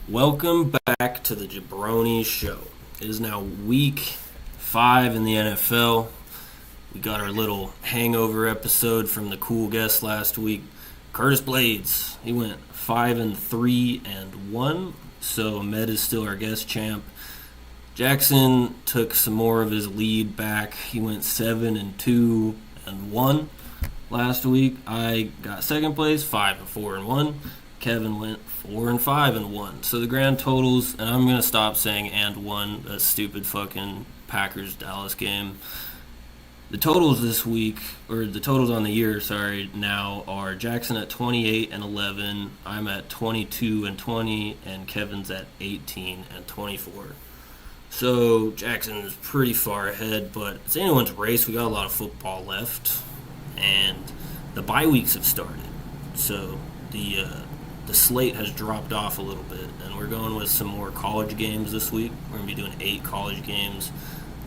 Welcome back to the Jabronis show. It is now week 5 in the NFL. We got our little hangover episode from the cool guest last week, Curtis Blades. He went 5-3-1, so Ahmed is still our guest champ. Jaxon took some more of his lead back. He went 7-2-1 last week. I got second place, 5-4-1. Kevin went 4-5-1. So the grand totals, and I'm gonna stop saying "and one," that stupid fucking Packers Dallas game. The totals this week, or the totals on the year, now are Jaxon at 28-11, I'm at 22-20, and Kevin's at 18-24. So Jaxon is pretty far ahead, but it's anyone's race. We got a lot of football left, and the bye weeks have started. So the slate has dropped off a little bit, and we're going with some more college games this week. We're going to be doing 8 college games,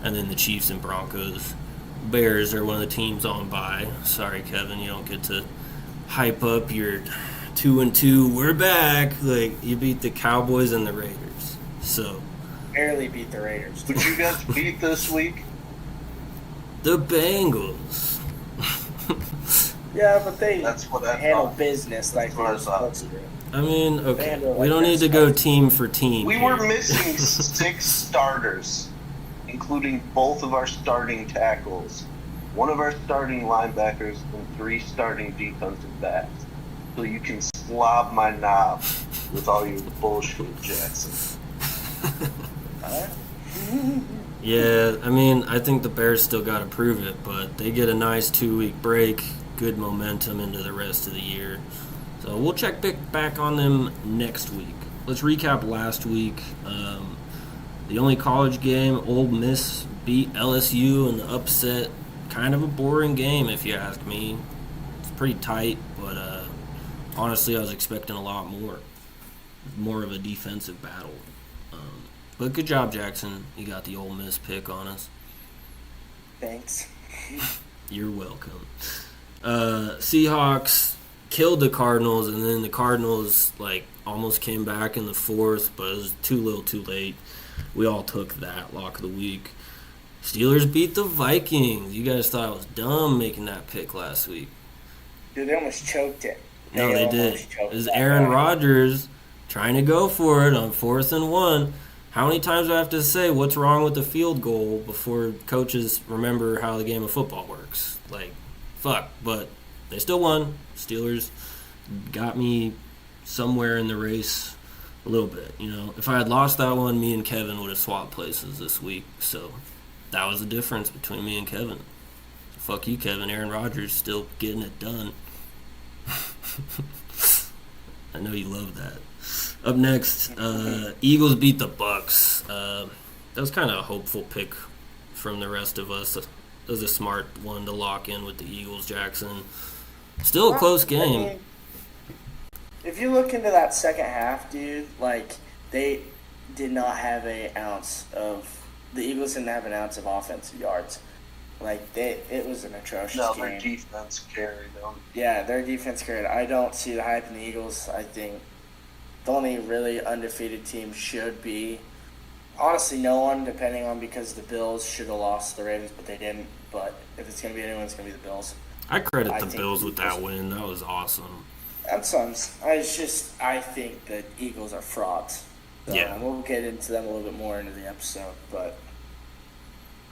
and then the Chiefs and Broncos. Bears are one of the teams on bye. Sorry, Kevin, you don't get to hype up your 2-2. We're back. Like, you beat the Cowboys and the Raiders. So barely beat the Raiders. Would you guys beat this week? the Bengals. Yeah, but they That's what I handle thought. business like what I they're thought. supposed to do. I mean, okay, Vandal, we don't like need to that's go fine. team for team. We here. were missing 6 starters, including both of our starting tackles, one of our starting linebackers, and 3 starting defensive backs. So you can slob my knob with all your bullshit, Jaxon. Yeah, I mean, I think the Bears still got to prove it, but they get a nice 2-week break, good momentum into the rest of the year. So we'll check back on them next week. Let's recap last week. The only college game, Ole Miss beat LSU in the upset. Kind of a boring game, if you ask me. It's pretty tight, but honestly, I was expecting a lot more. More of a defensive battle. But good job, Jaxon. You got the Ole Miss pick on us. Thanks. You're welcome. Seahawks killed the Cardinals, and then the Cardinals almost came back in the fourth, but it was too little too late. We all took that lock of the week. Steelers beat the Vikings. You guys thought I was dumb making that pick last week. Dude, they almost choked it. No, they did. almost choked It was that Aaron guy. Rodgers trying to go for it on 4th-and-1. How many times do I have to say what's wrong with the field goal before coaches remember how the game of football works? Fuck. But they still won. Steelers got me somewhere in the race a little bit. If I had lost that one, me and Kevin would have swapped places this week. So that was the difference between me and Kevin. Fuck you, Kevin. Aaron Rodgers still getting it done. I know you love that. Up next, Eagles beat the Bucks. That was kind of a hopeful pick from the rest of us. It was a smart one to lock in with the Eagles, Jaxon. Still a close game. I mean, if you look into that second half, dude, they did not have an ounce of – the Eagles didn't have an ounce of offensive yards. It was an atrocious No, game. their defense carried them. Yeah, their defense carried. I don't see the hype in the Eagles. I think the only really undefeated team should be, honestly, no one, depending on because the Bills should have lost to the Ravens, but they didn't. But if it's going to be anyone, it's going to be the Bills. I credit I the think Bills the with that Eagles- win. That was awesome. And Suns. I think the Eagles are frauds. So Yeah. we'll get into them a little bit more into the episode, but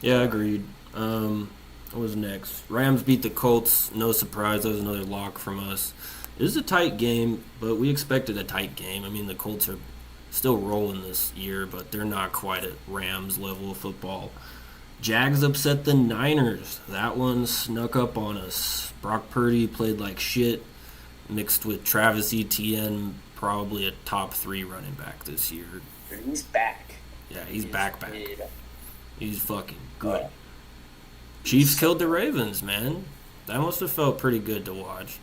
Yeah, agreed. What was next? Rams beat the Colts. No surprise. That was another lock from us. It was a tight game, but we expected a tight game. I mean, the Colts are still rolling this year, but they're not quite at Rams level of football. Jags upset the Niners. That one snuck up on us. Brock Purdy played like shit, mixed with Travis Etienne, probably a top 3 running back this year. he's back. Yeah, he's back. Yeah. He's fucking good. Chiefs killed the Ravens, man. That must have felt pretty good to watch.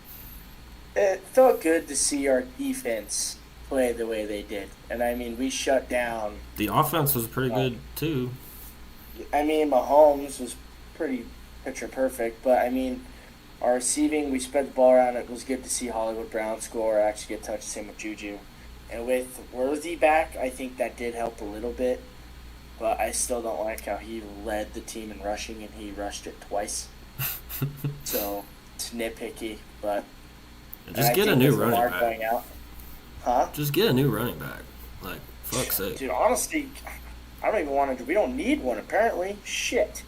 It felt good to see our defense play the way they did. And, I mean, we shut down. The offense was pretty good, too. I mean, Mahomes was pretty picture perfect. But, I mean, our receiving, we spread the ball around. It was good to see Hollywood Brown score, actually get touched. Same with Juju. And with Worthy back, I think that did help a little bit. But I still don't like how he led the team in rushing and he rushed it twice. So it's nitpicky, but just get a new running back. Going out, huh? Just get a new running back. Like, fuck's sake. Dude, honestly, I don't even want to. We don't need one, apparently. Shit.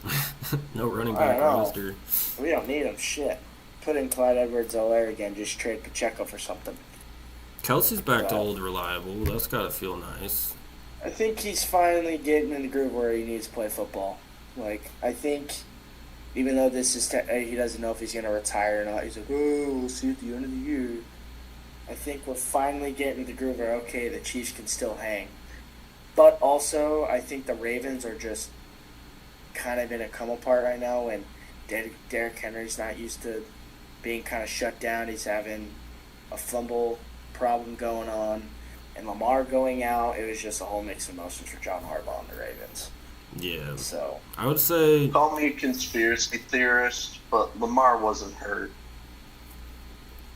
No running back roster. We don't need him. Shit. Put in Clyde Edwards-Helaire again. Just trade Pacheco for something. Kelsey's back to old reliable. That's got to feel nice. I think he's finally getting in the groove where he needs to play football. Like, I think, even though this is he doesn't know if he's going to retire or not, he's like, oh, we'll see at the end of the year. I think we're finally getting the groove where, okay, the Chiefs can still hang. But also, I think the Ravens are just kind of in a come apart right now, and Derrick Henry's not used to being kind of shut down. He's having a fumble problem going on. And Lamar going out, it was just a whole mix of emotions for John Harbaugh and the Ravens. Yeah. So I would say... Call me a conspiracy theorist, but Lamar wasn't hurt.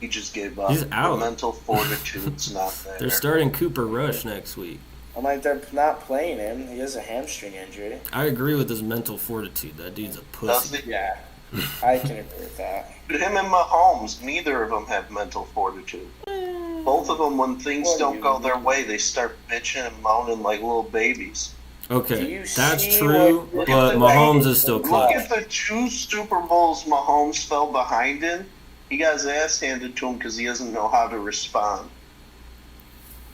He just gave up. He's out. The mental fortitude's not there. They're starting Cooper Rush next week. I'm like, they're not playing him. He has a hamstring injury. I agree with his mental fortitude. That dude's a pussy. Does he? Yeah, I can agree with that. Him and Mahomes, neither of them have mental fortitude. Both of them, when things don't go their way, they start bitching and moaning like little babies. Okay, that's true, but Mahomes is still clutch. Look at the 2 Super Bowls Mahomes fell behind in. He got his ass handed to him because he doesn't know how to respond.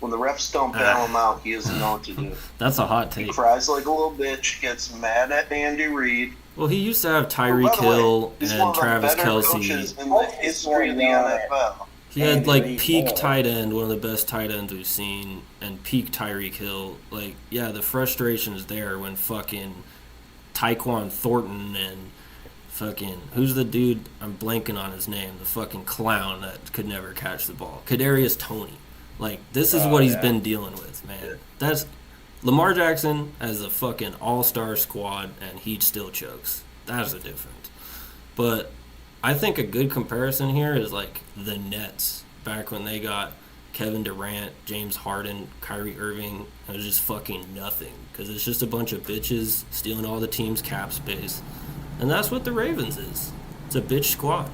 When the refs don't bail him out, he doesn't know what to do. That's a hot take. He cries like a little bitch, gets mad at Andy Reid. Well, he used to have Tyreek Hill and Travis Kelce. In the history of the NFL. He had, like, peak tight end, one of the best tight ends we've seen, and peak Tyreek Hill. Like, yeah, the frustration is there when fucking Tyquan Thornton and fucking, who's the dude, I'm blanking on his name, the fucking clown that could never catch the ball. Kadarius Toney. Like, this is what he's been dealing with, man. That's Lamar Jackson has a fucking all-star squad, and he still chokes. That's the difference. But I think a good comparison here is, like, the Nets back when they got Kevin Durant, James Harden, Kyrie Irving. It was just fucking nothing because it's just a bunch of bitches stealing all the team's cap space. And that's what the Ravens is. It's a bitch squad.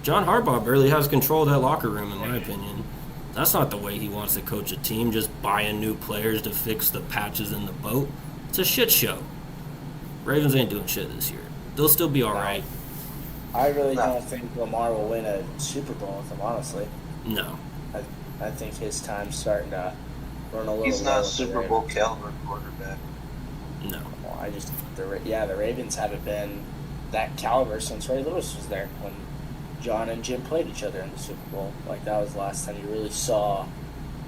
John Harbaugh barely has control of that locker room, in my opinion. That's not the way he wants to coach a team, just buying new players to fix the patches in the boat. It's a shit show. Ravens ain't doing shit this year. They'll still be all right. I really don't think Lamar will win a Super Bowl with him, honestly. No. I think his time's starting to run a little. He's not a Super Bowl caliber quarterback. No. Well, the Ravens haven't been that caliber since Ray Lewis was there when John and Jim played each other in the Super Bowl. Like, that was the last time you really saw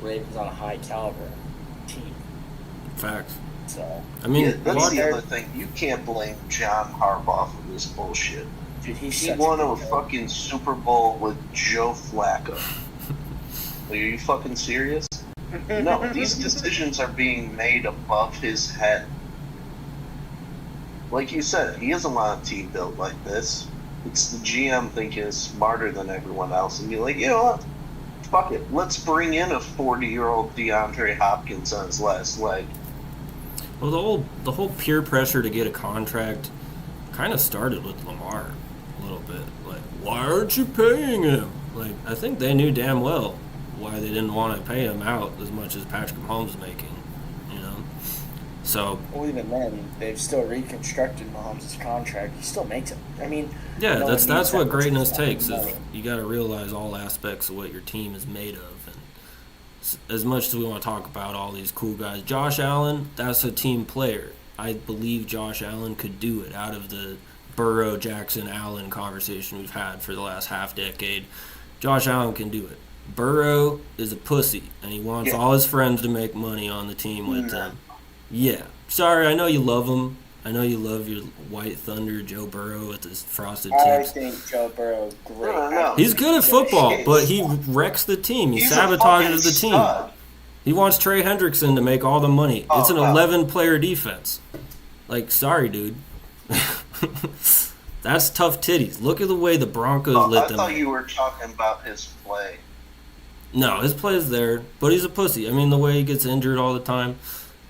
Ravens on a high caliber team. Facts. So, I mean, that's the other thing. You can't blame John Harbaugh for this bullshit. Dude, he won a fucking Super Bowl with Joe Flacco. Are you fucking serious? No, these decisions are being made above his head. Like you said, he doesn't want a team built like this. It's the GM thinking it's smarter than everyone else, and you're like, you know what? Fuck it. Let's bring in a 40-year-old DeAndre Hopkins on his last leg. Well, the whole peer pressure to get a contract kind of started with Lamar a little bit. Like, why aren't you paying him? Like, I think they knew damn well why they didn't want to pay him out as much as Patrick Mahomes is making, you know? So... Well, even then, they've still reconstructed Mahomes' contract. He still makes it. I mean... Yeah, that's what greatness takes. Is you got to realize all aspects of what your team is made of. And as much as we want to talk about all these cool guys, Josh Allen, that's a team player. I believe Josh Allen could do it out of the Burrow, Jackson, Allen conversation we've had for the last half decade. Josh Allen can do it. Burrow is a pussy, and he wants all his friends to make money on the team with him. Yeah. Sorry, I know you love him. I know you love your White Thunder, Joe Burrow with his frosted tips. I think Joe Burrow's great. No. He's good at football, but he wrecks the team. He sabotages the team. Stud. He wants Trey Hendrickson to make all the money. It's an 11-player defense. Like, sorry, dude. That's tough titties. Look at the way the Broncos lit them. I thought you were talking about his play. No, his play is there, but he's a pussy. I mean, the way he gets injured all the time,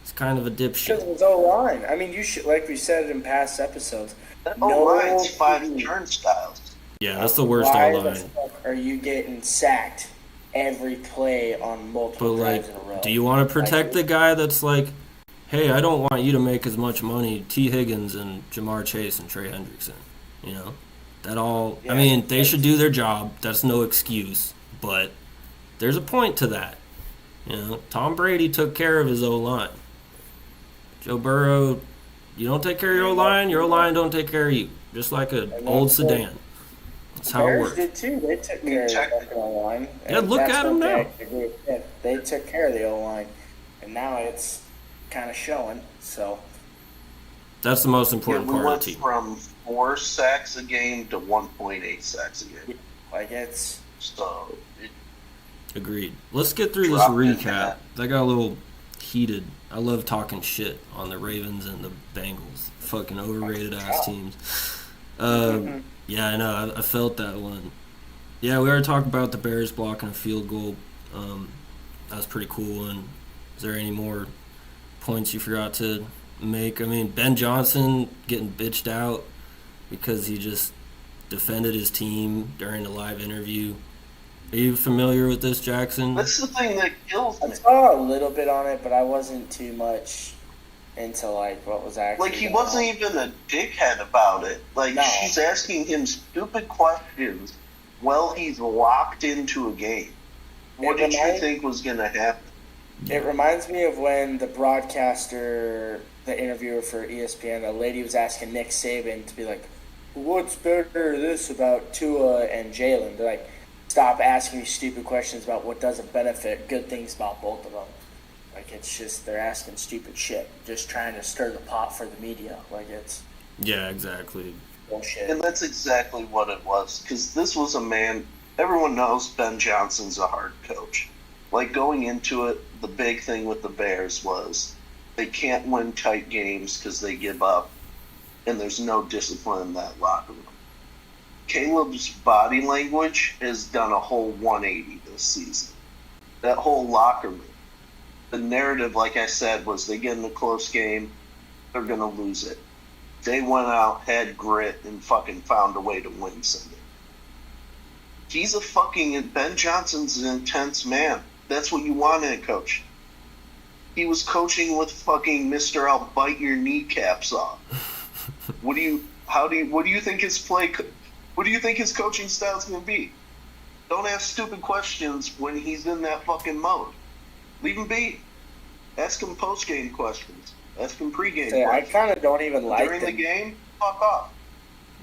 it's kind of a Because dipshit. of his O-line. I mean, you should, like we said in past episodes, That no line's 5 team. turnstiles. Yeah, that's the worst Why the O-line. fuck are you getting sacked every play on But, multiple like, drives in a row? do you want to protect the guy that's like, hey, I don't want you to make as much money, T. Higgins and Jamar Chase and Trey Hendrickson, you know? That all, I Yeah, mean, they should do their job. That's no excuse. But there's a point to that. You know, Tom Brady took care of his O-line. Joe Burrow, you don't take care of your O-line don't take care of you. Just like an old sedan. That's how it Bears works. did too. They took care of the O-line. Yeah, look at them now. They took care of the O-line, and now it's kind of showing. So That's the most Yeah, important we part of went the team. from 4 sacks a game to 1.8 sacks a game. like it's So, Agreed. Let's get through this Dropped in recap. that. That got a little heated. I love talking shit on the Ravens and the Bengals. Fucking overrated ass teams. Yeah, I know. I felt that one. Yeah, we already talked about the Bears blocking a field goal. That was pretty cool. And is there any more points you forgot to make? I mean, Ben Johnson getting bitched out because he just defended his team during a live interview. Are you familiar with this, Jaxon? that's the thing that kills I me. saw a little bit on it, but I wasn't too much into like what was actually. Like, he going wasn't on. even a dickhead about it. Like, No. she's asking him stupid questions while he's locked into a game. What did you think was going to happen? It reminds me of when the broadcaster, the interviewer for ESPN, a lady was asking Nick Saban to be like, "What's better this about Tua and Jalen?" They're like, "Stop asking me stupid questions about what doesn't benefit. Good things about both of them." Like, it's just they're asking stupid shit, just trying to stir the pot for the media. Like, it's Yeah, exactly. bullshit. And that's exactly what it was. Because this was a man, everyone knows Ben Johnson's a hard coach. Like, going into it, the big thing with the Bears was they can't win tight games because they give up, and there's no discipline in that locker room. Caleb's body language has done a whole 180 this season. That whole locker room. The narrative, like I said, was they get in a close game, they're going to lose it. They went out, had grit, and fucking found a way to win Sunday. He's a fucking, Ben Johnson's an intense man. That's what you want in a coach. He was coaching with fucking Mr. I'll bite your kneecaps off. What do you think his what do you think his coaching style is going to be? Don't ask stupid questions when he's in that fucking mode. Leave him be. Ask him post-game questions. Ask him pre-game So, I questions. kind of don't even like During the them. game, fuck off.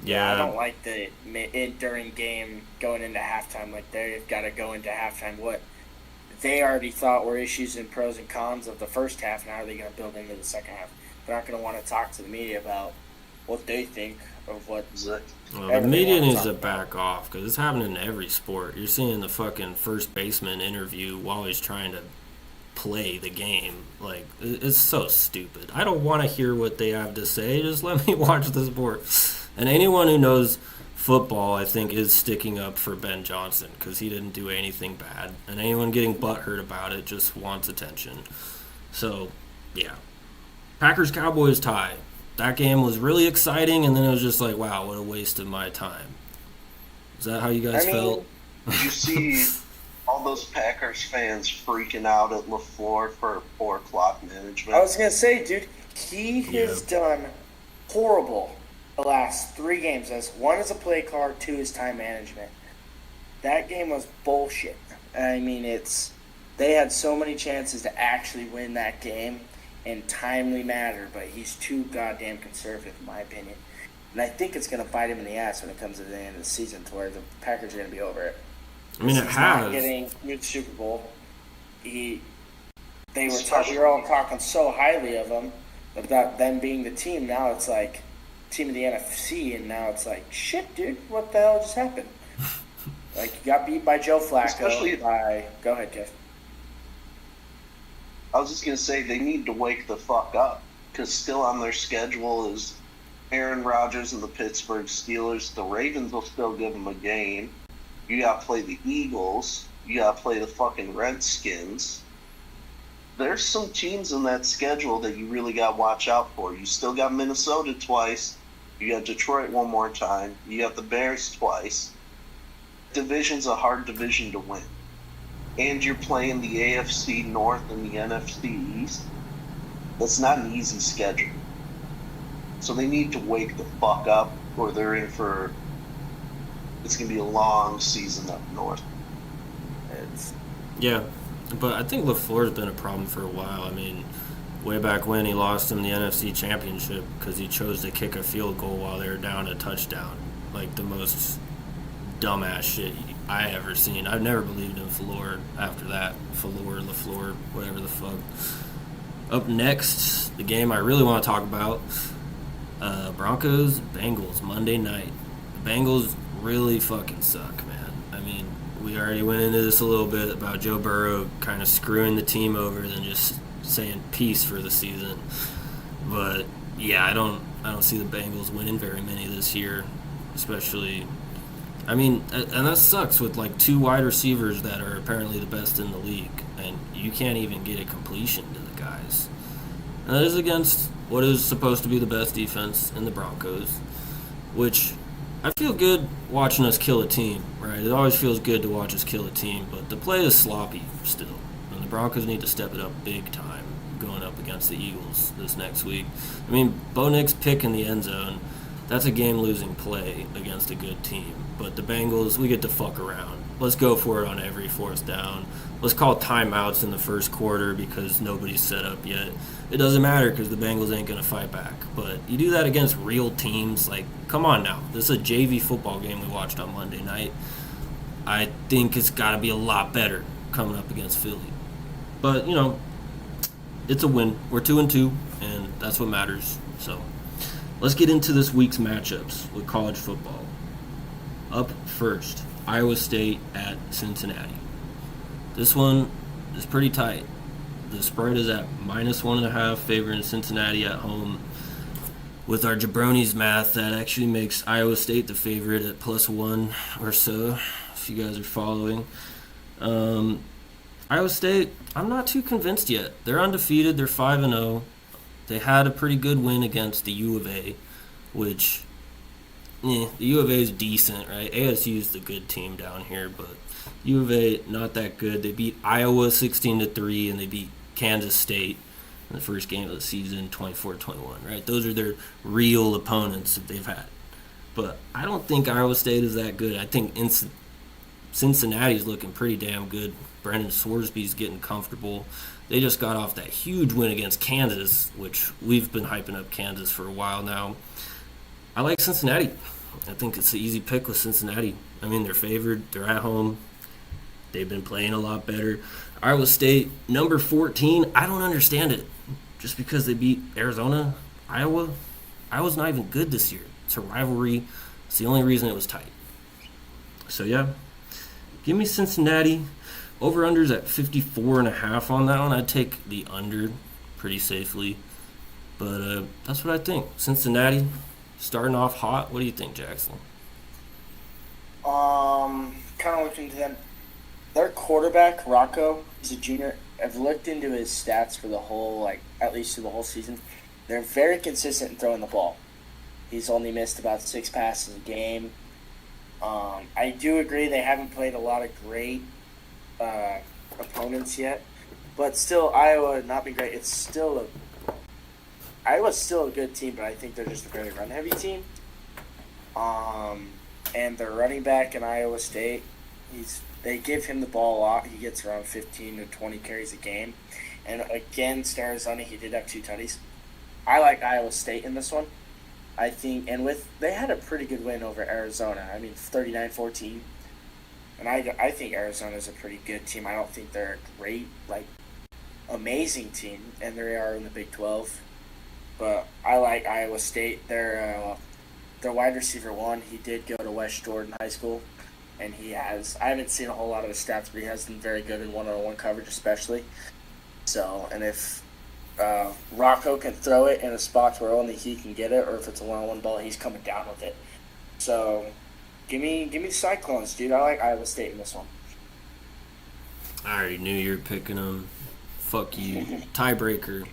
Yeah. I don't like it during game going into halftime. Like, they've got to go into halftime. What they already thought were issues and pros and cons of the first half, now are they going to build into the second half? They're not going to want to talk to the media about what they think of what. Well, the media needs to back off because it's happening in every sport. You're seeing the fucking first baseman interview while he's trying to play the game. Like, it's so stupid. I don't want to hear what they have to say. Just let me watch the sport. And anyone who knows football, I think, is sticking up for Ben Johnson because he didn't do anything bad. And anyone getting butthurt about it just wants attention. So, yeah. Packers-Cowboys tie. That game was really exciting, and then it was just like, wow, what a waste of my time. Is that how you guys felt? Did you see all those Packers fans freaking out at LaFleur for poor clock management? I was going to say, dude, he has done horrible the last 3 games. One is a play call, 2 is time management. That game was bullshit. I mean, they had so many chances to actually win that game in timely manner, but he's too goddamn conservative, in my opinion. And I think it's going to bite him in the ass when it comes to the end of the season, to where the Packers are going to be over it. I mean, it He's has. not getting the Super Bowl. We were all talking so highly of him about them being the team. Now it's like team of the NFC, and now it's like, shit, dude, what the hell just happened? Like, you got beat by Joe Flacco. Go ahead, Kev. I was just going to say, they need to wake the fuck up, because still on their schedule is Aaron Rodgers and the Pittsburgh Steelers. The Ravens will still give them a game. You got to play the Eagles. You got to play the fucking Redskins. There's some teams in that schedule that you really got to watch out for. You still got Minnesota twice. You got Detroit one more time. You got the Bears twice. Division's a hard division to win. And you're playing the AFC North and the NFC East. That's not an easy schedule. So they need to wake the fuck up, or they're in for... It's going to be a long season up north. Yeah, but I think LaFleur's been a problem for a while. I mean, way back when he lost him the NFC Championship because he chose to kick a field goal while they were down a touchdown. Like the most dumbass shit I ever seen. I've never believed in LaFleur after that. LaFleur, whatever the fuck. Up next, the game I really want to talk about, Broncos, Bengals, Monday night. The Bengals really fucking suck, man. I mean, we already went into this a little bit about Joe Burrow kind of screwing the team over and then just saying peace for the season. But yeah, I don't see the Bengals winning very many this year, especially. I mean, and that sucks with like two wide receivers that are apparently the best in the league, and you can't even get a completion to the guys. And that is against what is supposed to be the best defense in the Broncos, which I feel good watching us kill a team, right? It always feels good to watch us kill a team, but the play is sloppy still. And the Broncos need to step it up big time going up against the Eagles this next week. I mean, Bo Nix's pick in the end zone, that's a game-losing play against a good team. But the Bengals, we get to fuck around. Let's go for it on every fourth down. Let's call timeouts in the first quarter because nobody's set up yet. It doesn't matter because the Bengals ain't going to fight back. But you do that against real teams, like, come on now. This is a JV football game we watched on Monday night. I think it's got to be a lot better coming up against Philly. But, you know, it's a win. We're 2-2, and that's what matters. So let's get into this week's matchups with college football. Up first, Iowa State at Cincinnati. This one is pretty tight. The spread is at -1.5, favoring Cincinnati at home. With our Jabronis math, that actually makes Iowa State the favorite at +1 or so, if you guys are following. Iowa State, I'm not too convinced yet. They're undefeated. They're 5-0. They had a pretty good win against the U of A, which, the U of A is decent, right? ASU is the good team down here, but U of A, not that good. They beat Iowa 16-3, and they beat Kansas State in the first game of the season, 24-21, right? Those are their real opponents that they've had. But I don't think Iowa State is that good. I think Cincinnati's looking pretty damn good. Brendan Sorsby's getting comfortable. They just got off that huge win against Kansas, which we've been hyping up Kansas for a while now. I like Cincinnati. I think it's an easy pick with Cincinnati. I mean, they're favored. They're at home. They've been playing a lot better. Iowa State, number 14, I don't understand it. Just because they beat Arizona, Iowa's not even good this year. It's a rivalry. It's the only reason it was tight. So, yeah, give me Cincinnati. Over-under's at 54.5 on that one. I'd take the under pretty safely. But that's what I think. Cincinnati starting off hot. What do you think, Jaxon? Kind of looking into them. Their quarterback, Rocco, he's a junior. I've looked into his stats for the whole, at least through the whole season. They're very consistent in throwing the ball. He's only missed about 6 passes a game. I do agree they haven't played a lot of great opponents yet, but still, Iowa not being great. Iowa's still a good team, but I think they're just a very run-heavy team. And their running back in Iowa State, they give him the ball a lot. He gets around 15 to 20 carries a game. And against Arizona, he did have 2 tutties. I like Iowa State in this one. I think, and they had a pretty good win over Arizona. I mean, 39-14. And I think Arizona's a pretty good team. I don't think they're a great, amazing team, and they are in the Big 12. But I like Iowa State. Their wide receiver one, he did go to West Jordan High School, and I haven't seen a whole lot of his stats, but he has been very good in one-on-one coverage especially. So, and if Rocco can throw it in a spot where only he can get it, or if it's a one-on-one ball, he's coming down with it. So, give me the Cyclones, dude. I like Iowa State in this one. I already knew you were picking them. Fuck you. Tiebreaker.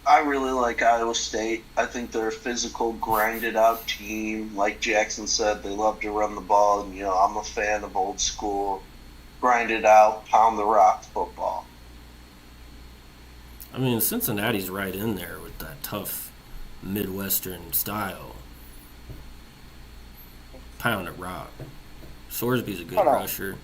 I really like Iowa State. I think they're a physical, grinded-out team. Like Jaxon said, they love to run the ball. And, I'm a fan of old school, grinded-out, pound-the-rock football. I mean, Cincinnati's right in there with that tough Midwestern style. Pound a rock. Sorsby's a good rusher.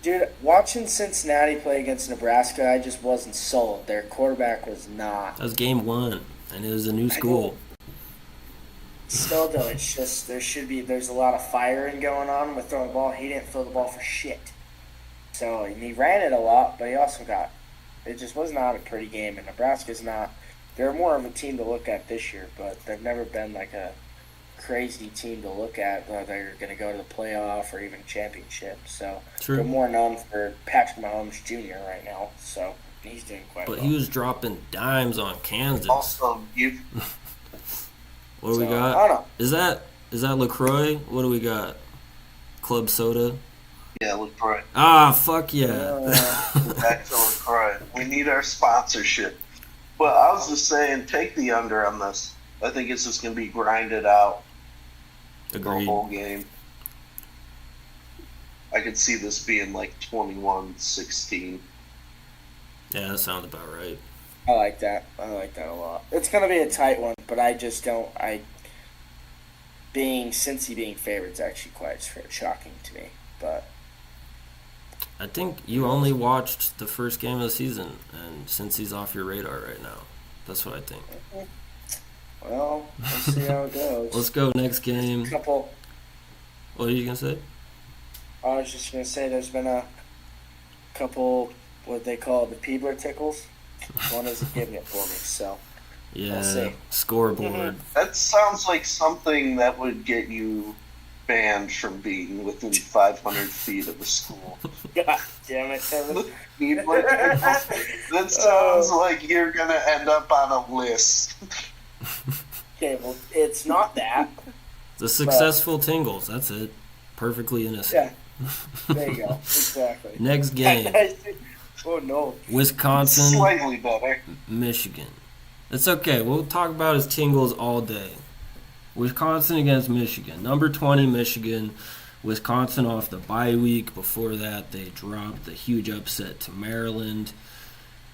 Dude, watching Cincinnati play against Nebraska, I just wasn't sold. Their quarterback was not. That was game 1, and it was a new school. Still, though, it's just there's a lot of firing going on with throwing the ball. He didn't throw the ball for shit. So, and he ran it a lot, but he also it just was not a pretty game. And Nebraska's not, they're more of a team to look at this year, but they've never been like a crazy team to look at, whether they're going to go to the playoff or even championship. So True. They're more known for Patrick Mahomes Jr. right now. So he's doing quite well. But he was dropping dimes on Kansas. Also, what do we got? I don't know. Is that LaCroix? What do we got? Club soda? Yeah, LaCroix. Ah, fuck yeah. Back to LaCroix. We need our sponsorship. But I was just saying, take the under on this. I think it's just going to be grinded out. Agreed. The whole game. I could see this being like 21-16. Yeah, that sounds about right. I like that. I like that a lot. It's going to be a tight one, but I just don't. Cincy being favored is actually quite shocking to me. But I think you only watched the first game of the season, and Cincy's off your radar right now. That's what I think. Well, we'll see how it goes. Let's go next game. What are you going to say? I was just going to say there's been a couple, what they call the Peebler tickles. One isn't giving it for me, so yeah, we'll see. Scoreboard. Mm-hmm. That sounds like something that would get you banned from being within 500 feet of the school. God damn it, Kevin. That sounds like you're going to end up on a list. Okay, well, it's not that. The successful tingles, that's it. Perfectly innocent. Yeah, there you go. Exactly. Next game. Oh, no. Wisconsin. Slightly better. Michigan. It's okay. We'll talk about his tingles all day. Wisconsin against Michigan. Number 20, Michigan. Wisconsin off the bye week. Before that, they dropped the huge upset to Maryland.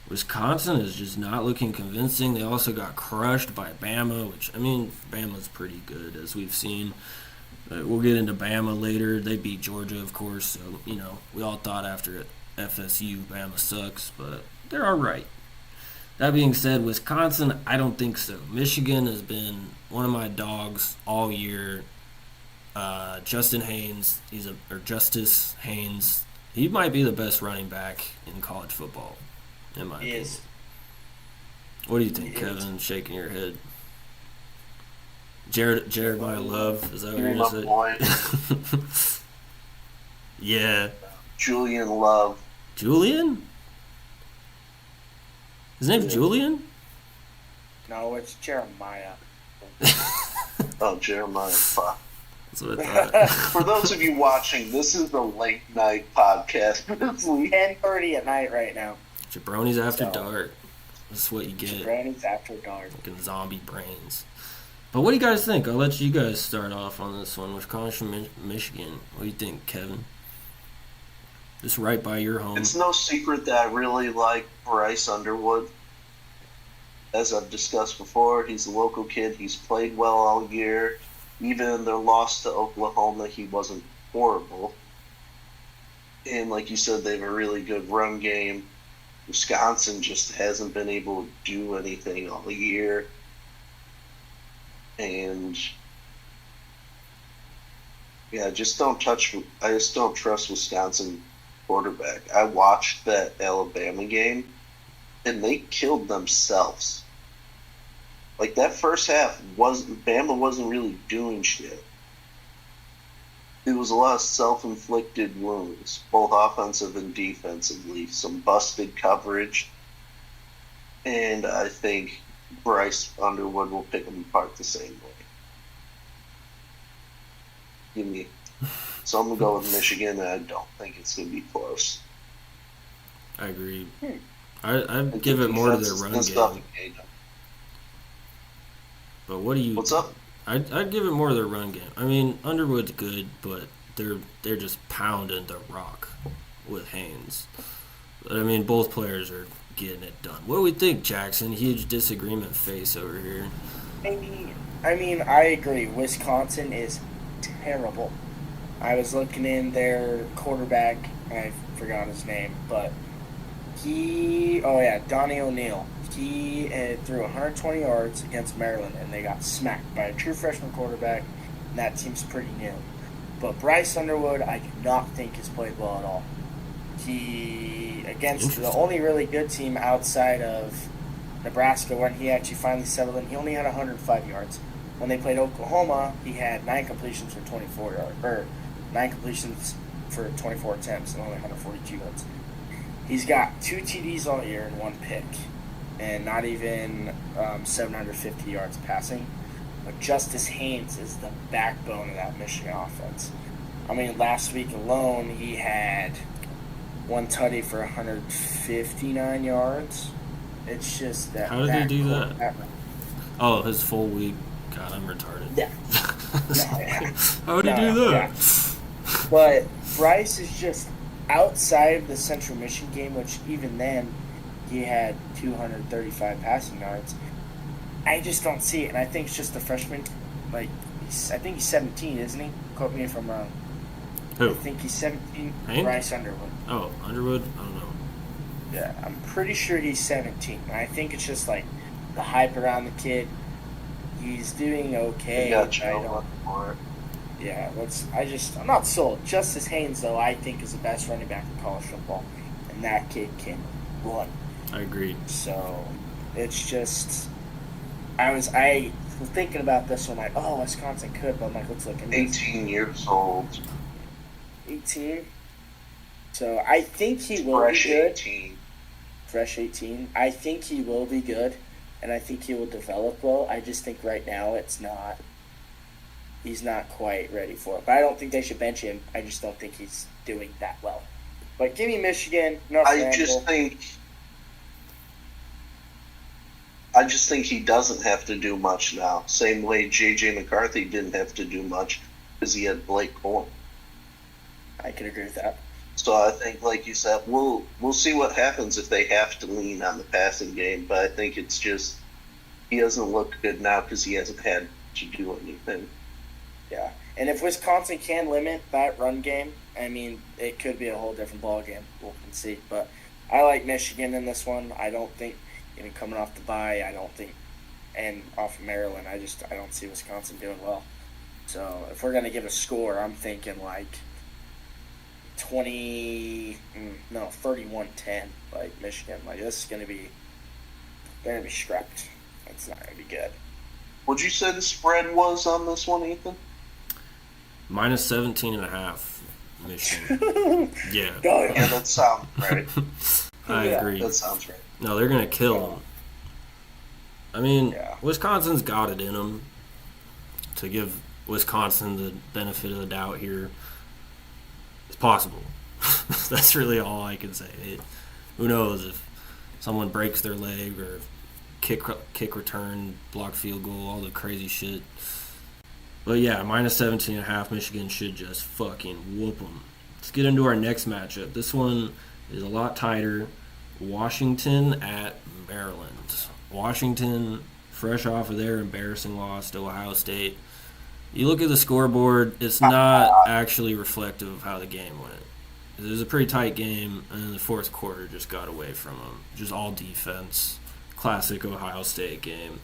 Wisconsin is just not looking convincing. They also got crushed by Bama, which, I mean, Bama's pretty good, as we've seen. We'll get into Bama later. They beat Georgia, of course, so, we all thought after FSU, Bama sucks, but they're all right. That being said, Wisconsin, I don't think so. Michigan has been one of my dogs all year. Justice Haynes, he might be the best running back in college football. In my opinion. Is. What do you think, Kevin? Shaking your head. Jeremiah Love, is that what you're going to say? Yeah. Julian Love. Julian? His name's Julian? No, it's Jeremiah. Oh, Jeremiah. Fuck. That's what I thought. For those of you watching, this is the late night podcast this week. 10:30 at night right now. Jabronis after dark. That's what you get. Jabronis after dark. Fucking zombie brains. But what do you guys think? I'll let you guys start off on this one. Wisconsin, Michigan. What do you think, Kevin? Just right by your home. It's no secret that I really like Bryce Underwood. As I've discussed before, he's a local kid. He's played well all year. Even in their loss to Oklahoma, he wasn't horrible. And like you said, they have a really good run game. Wisconsin just hasn't been able to do anything all year. And yeah, I just don't trust Wisconsin quarterback. I watched that Alabama game, and they killed themselves. Like, that first half, Bama wasn't really doing shit. It was a lot of self-inflicted wounds, both offensive and defensively, some busted coverage, and I think Bryce Underwood will pick them apart the same way. Give me. So I'm going to go with Michigan, and I don't think it's going to be close. I agree. I'd give it more to their run game. But what do you... What's up? I'd give it more to their run game. I mean, Underwood's good, but they're just pounding the rock with Haynes. But, I mean, both players are getting it done. What do we think, Jaxon? Huge disagreement face over here. I mean, I agree. Wisconsin is terrible. I was looking in their quarterback, I forgot his name, but Donnie O'Neal. He threw 120 yards against Maryland, and they got smacked by a true freshman quarterback, and that team's pretty new. But Bryce Underwood, I do not think has played well at all. He, against the only really good team outside of Nebraska, when he actually finally settled in, he only had 105 yards. When they played Oklahoma, he had 9 completions for 24 yards, or 9 completions for 24 attempts and only 142 yards. He's got 2 TDs all year and 1 pick, and not even 750 yards passing. But Justice Haynes is the backbone of that Michigan offense. I mean, last week alone, he had 1 tutty for 159 yards. It's just that. How did he do that? Oh, his full week. God, I'm retarded. Yeah. How did he do that? Yeah. But Bryce is just outside of the Central Michigan game, which even then he had 235 passing yards. I just don't see it, and I think it's just the freshman. Like, I think he's 17, isn't he? Quote me if I'm wrong. Who? I think he's 17. Haynes? Bryce Underwood. Oh, Underwood? I don't know. Yeah, I'm pretty sure he's 17. And I think it's just like the hype around the kid. He's doing okay. Yeah, I'm not sold. Justice Haynes, though, I think is the best running back in college football, and that kid can run. I agree. So it's just, I was thinking about this one, like, oh, Wisconsin could, but I'm like, let's look at 18 years old. 18. So I think he will be good. 18. Fresh 18. I think he will be good, and I think he will develop well. I just think right now he's not quite ready for it. But I don't think they should bench him. I just don't think he's doing that well. But give me Michigan. I just think he doesn't have to do much now. Same way J.J. McCarthy didn't have to do much because he had Blake Corum. I can agree with that. So I think, like you said, we'll see what happens if they have to lean on the passing game. But I think it's just he doesn't look good now because he hasn't had to do anything. Yeah, and if Wisconsin can limit that run game, I mean, it could be a whole different ball game. We'll see. But I like Michigan in this one. I don't think, coming off the bye, and off of Maryland, I don't see Wisconsin doing well. So if we're going to give a score, I'm thinking like 31-10, like Michigan. Like, this is going to be, they're going to be scrapped. It's not going to be good. What'd you say the spread was on this one, Ethan? Minus 17.5, Michigan. Yeah. Yeah, that sounds right. I agree. That sounds right. No, they're going to kill them. I mean, Wisconsin's got it in them. To give Wisconsin the benefit of the doubt here, it's possible. That's really all I can say. Who knows if someone breaks their leg or kick return, block field goal, all the crazy shit. But yeah, minus 17.5, Michigan should just fucking whoop them. Let's get into our next matchup. This one is a lot tighter. Washington at Maryland. Washington, fresh off of their embarrassing loss to Ohio State. You look at the scoreboard, it's not actually reflective of how the game went. It was a pretty tight game, and then the fourth quarter just got away from them. Just all defense. Classic Ohio State game.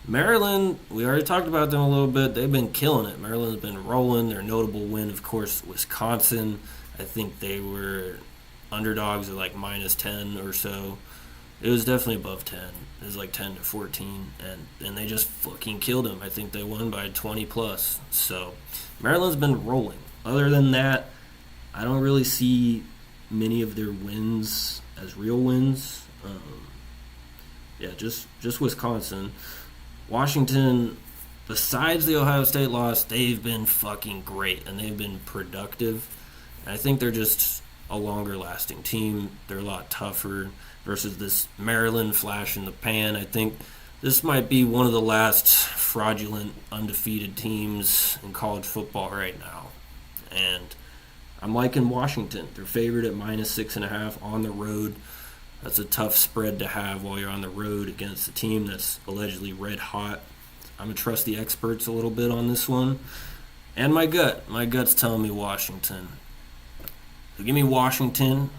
Maryland, we already talked about them a little bit. They've been killing it. Maryland's been rolling. Their notable win, of course, Wisconsin. I think they were underdogs at like minus 10 or so. It was definitely above 10. It was like 10 to 14, and they just fucking killed them. I think they won by 20 plus. So Maryland's been rolling. Other than that, I don't really see many of their wins as real wins. Just Wisconsin. Washington, besides the Ohio State loss, they've been fucking great, and they've been productive. And I think they're just a longer-lasting team. They're a lot tougher versus this Maryland flash in the pan. I think this might be one of the last fraudulent, undefeated teams in college football right now. And I'm liking Washington. They're favored at -6.5 on the road. That's a tough spread to have while you're on the road against a team that's allegedly red hot. I'm going to trust the experts a little bit on this one. And my gut. My gut's telling me Washington. So give me Washington.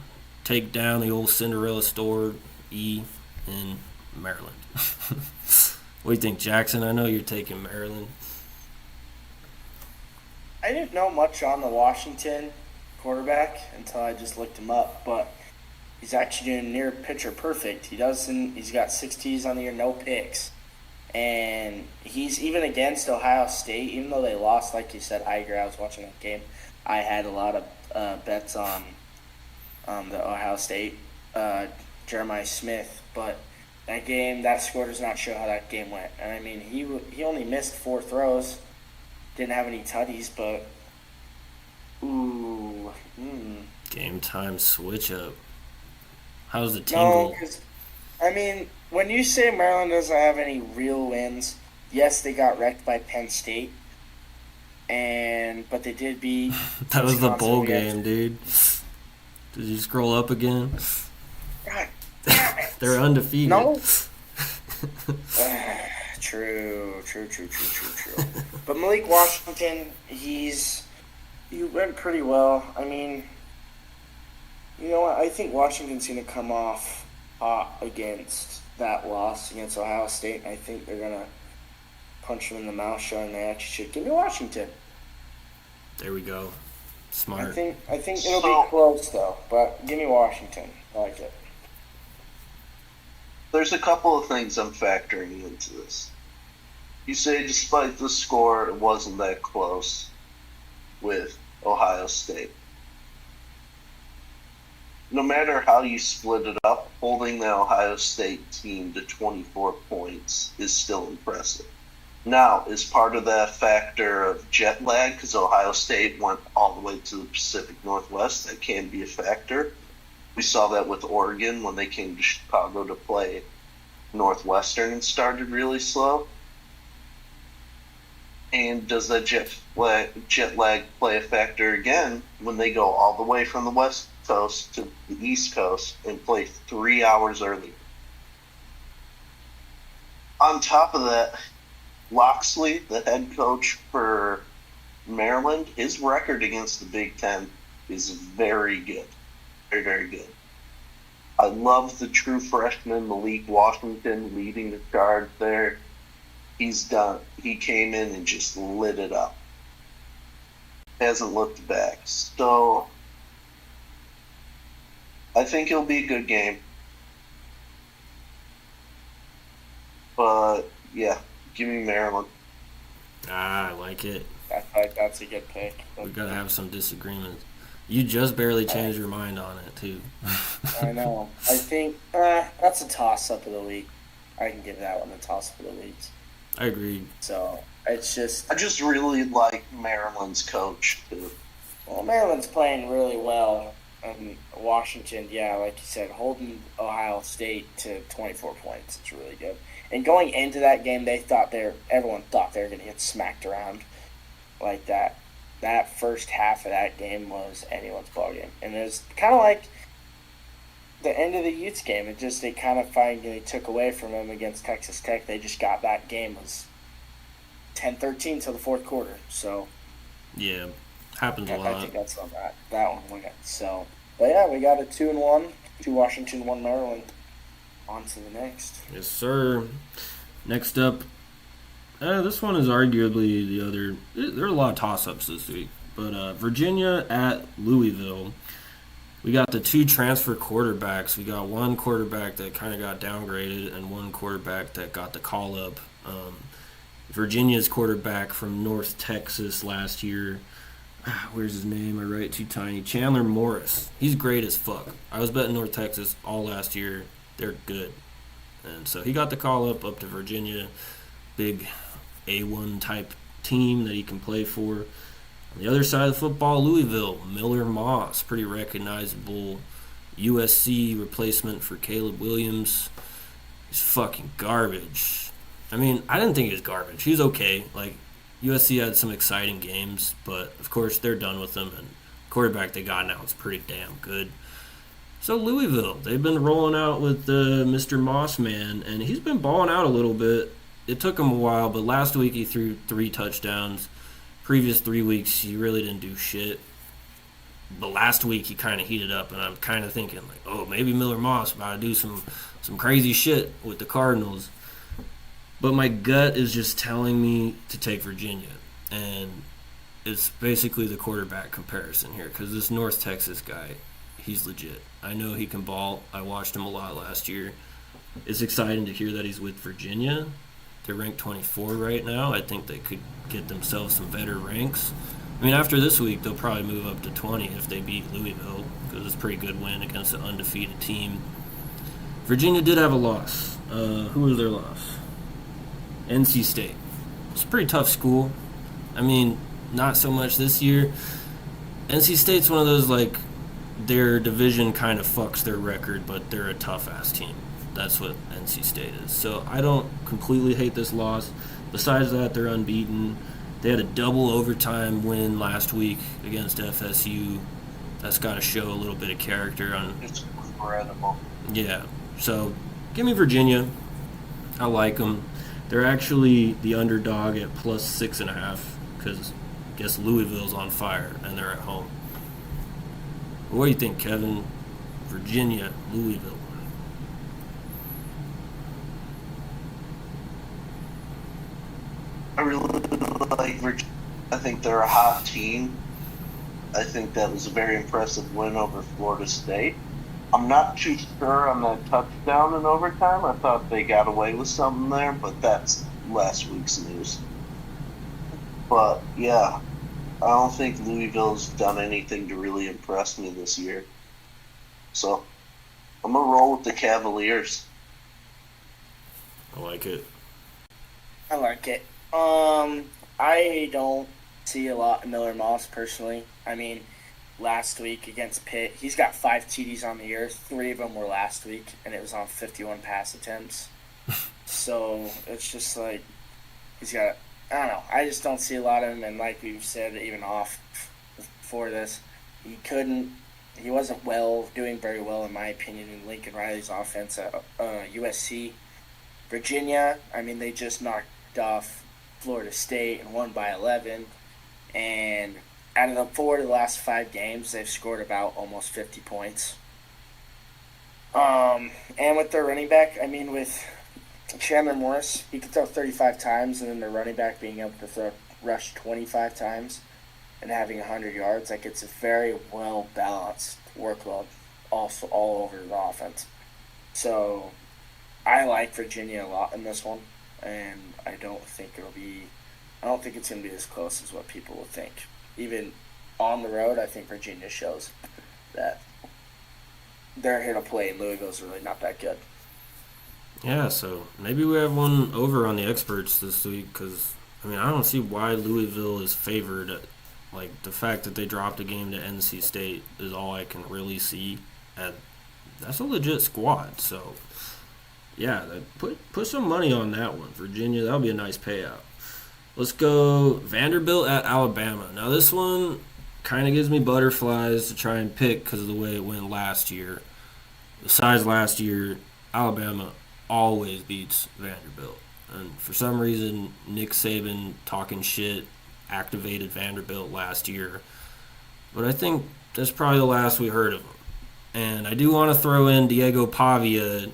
Take down the old Cinderella store in Maryland. What do you think, Jackson? I know you're taking Maryland. I didn't know much on the Washington quarterback until I just looked him up, but he's actually doing near pitcher perfect. He's got 6 T's on the year, no picks. And he's even against Ohio State, even though they lost, like you said, I agree. I was watching that game. I had a lot of bets on the Ohio State, Jeremiah Smith, but that game, that score does not show how that game went. And I mean, he only missed 4 throws, didn't have any tutties, but Game time switch up. How's the team no, going? because I mean, when you say Maryland doesn't have any real wins, yes, they got wrecked by Penn State, but they did beat. That was the bowl Wisconsin. game, dude. Did you scroll up again? God damn it. They're undefeated. No. True. But Malik Washington, he went pretty well. I mean, you know what? I think Washington's going to come off hot against that loss against Ohio State. I think they're going to punch them in the mouth, showing they actually should. Give me Washington. There we go. Smart. I think it'll be close, though. But give me Washington. I like it. There's a couple of things I'm factoring into this. You say despite the score, it wasn't that close with Ohio State. No matter how you split it up, holding the Ohio State team to 24 points is still impressive. Now, is part of that factor of jet lag, because Ohio State went all the way to the Pacific Northwest? That can be a factor. We saw that with Oregon when they came to Chicago to play Northwestern and started really slow. And does that jet lag play a factor again when they go all the way from the West Coast to the East Coast and play 3 hours earlier? On top of that, Loxley, the head coach for Maryland, his record against the Big Ten is very good. Very, very good. I love the true freshman Malik Washington leading the charge there. He came in and just lit it up. Hasn't looked back. So I think it'll be a good game. But yeah, give me Maryland. I like it. That's a good pick. We gotta have some disagreements. You just barely changed your mind on it too. I know. I think that's a toss-up of the week. I can give that one a toss-up of the week. I agree. So it's just. I just really like Maryland's coach too. Well, Maryland's playing really well, and Washington, yeah, like you said, holding Ohio State to 24 points. It's really good. And going into that game, everyone thought they were going to get smacked around like that. That first half of that game was anyone's ballgame. And it was kind of like the end of the Utes game. It kind of finally took away from them against Texas Tech. They just got that game. It was 10-13 till the fourth quarter. So yeah, happens a lot. I think that's on that one went. So, but yeah, we got a 2-1, 2 Washington, 1 Maryland. On to the next. Yes, sir. Next up, this one is arguably the other. There are a lot of toss-ups this week, but Virginia at Louisville. We got the 2 transfer quarterbacks. We got one quarterback that kind of got downgraded and one quarterback that got the call-up. Virginia's quarterback from North Texas last year. Where's his name? I write too tiny. Chandler Morris. He's great as fuck. I was betting North Texas all last year. They're good. And so he got the call up to Virginia. Big A1 type team that he can play for. On the other side of the football, Louisville, Miller Moss, pretty recognizable USC replacement for Caleb Williams. He's fucking garbage. I mean, I didn't think he was garbage. He was okay. Like, USC had some exciting games, but of course they're done with him, and the quarterback they got now is pretty damn good. So Louisville, they've been rolling out with Mr. Moss man, and he's been balling out a little bit. It took him a while, but last week he threw 3 touchdowns. Previous 3 weeks he really didn't do shit. But last week he kind of heated up, and I'm kind of thinking, like, oh, maybe Miller Moss about to do some crazy shit with the Cardinals. But my gut is just telling me to take Virginia, and it's basically the quarterback comparison here, because this North Texas guy, he's legit. I know he can ball. I watched him a lot last year. It's exciting to hear that he's with Virginia. They're ranked 24 right now. I think they could get themselves some better ranks. I mean, after this week, they'll probably move up to 20 if they beat Louisville, because it's a pretty good win against an undefeated team. Virginia did have a loss. Who was their loss? NC State. It's a pretty tough school. I mean, not so much this year. NC State's one of those, like, their division kind of fucks their record, but they're a tough-ass team. That's what NC State is. So I don't completely hate this loss. Besides that, they're unbeaten. They had a double overtime win last week against FSU. That's got to show a little bit of character on. It's incredible. Yeah. So give me Virginia. I like them. They're actually the underdog at plus 6.5 because I guess Louisville's on fire and they're at home. What do you think, Kevin? Virginia, Louisville. I really like Virginia. I think they're a hot team. I think that was a very impressive win over Florida State. I'm not too sure on that touchdown in overtime. I thought they got away with something there, but that's last week's news. But, yeah, I don't think Louisville's done anything to really impress me this year. So, I'm going to roll with the Cavaliers. I like it. I like it. I don't see a lot of Miller Moss personally. I mean, last week against Pitt, he's got 5 TDs on the year. 3 of them were last week, and it was on 51 pass attempts. So it's just like he's got. I don't know. I just don't see a lot of him, and like we've said, even off before this, he wasn't doing very well in my opinion in Lincoln Riley's offense at USC. Virginia, I mean, they just knocked off Florida State and won by 11, and out of the 4 of the last 5 games, they've scored about almost 50 points. And with their running back, I mean, with Chandler Morris, he could throw 35 times, and then their running back being able to rush 25 times and having 100 yards, like, it's a very well-balanced workload also all over the offense. So I like Virginia a lot in this one, and I don't think it's going to be as close as what people would think. Even on the road, I think Virginia shows that they're here to play, and Louisville's really not that good. Yeah, so maybe we have one over on the experts this week because, I mean, I don't see why Louisville is favored. Like, the fact that they dropped a game to NC State is all I can really see. And that's a legit squad, so yeah, put some money on that one. Virginia, that'll be a nice payout. Let's go Vanderbilt at Alabama. Now, this one kind of gives me butterflies to try and pick because of the way it went last year. Besides last year, Alabama always beats Vanderbilt. And for some reason, Nick Saban talking shit activated Vanderbilt last year. But I think that's probably the last we heard of him. And I do want to throw in Diego Pavia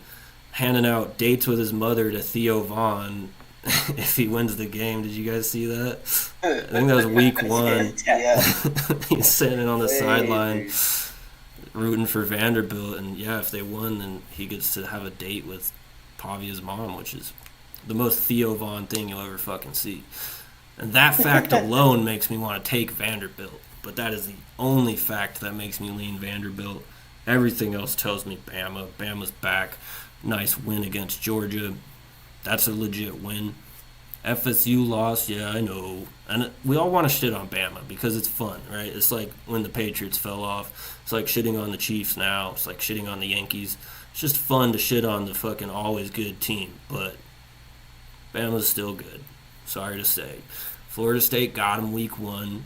handing out dates with his mother to Theo Vaughn if he wins the game. Did you guys see that? I think that was week 1. Yeah. He's sitting on the sideline rooting for Vanderbilt. And, yeah, if they won, then he gets to have a date with Pavia's mom, which is the most Theo Vaughn thing you'll ever fucking see. And that fact alone makes me want to take Vanderbilt. But that is the only fact that makes me lean Vanderbilt. Everything else tells me Bama. Bama's back. Nice win against Georgia. That's a legit win. FSU lost, yeah, I know. And we all want to shit on Bama because it's fun, right? It's like when the Patriots fell off. It's like shitting on the Chiefs now. It's like shitting on the Yankees. It's just fun to shit on the fucking always good team. But Bama's still good. Sorry to say. Florida State got them week 1.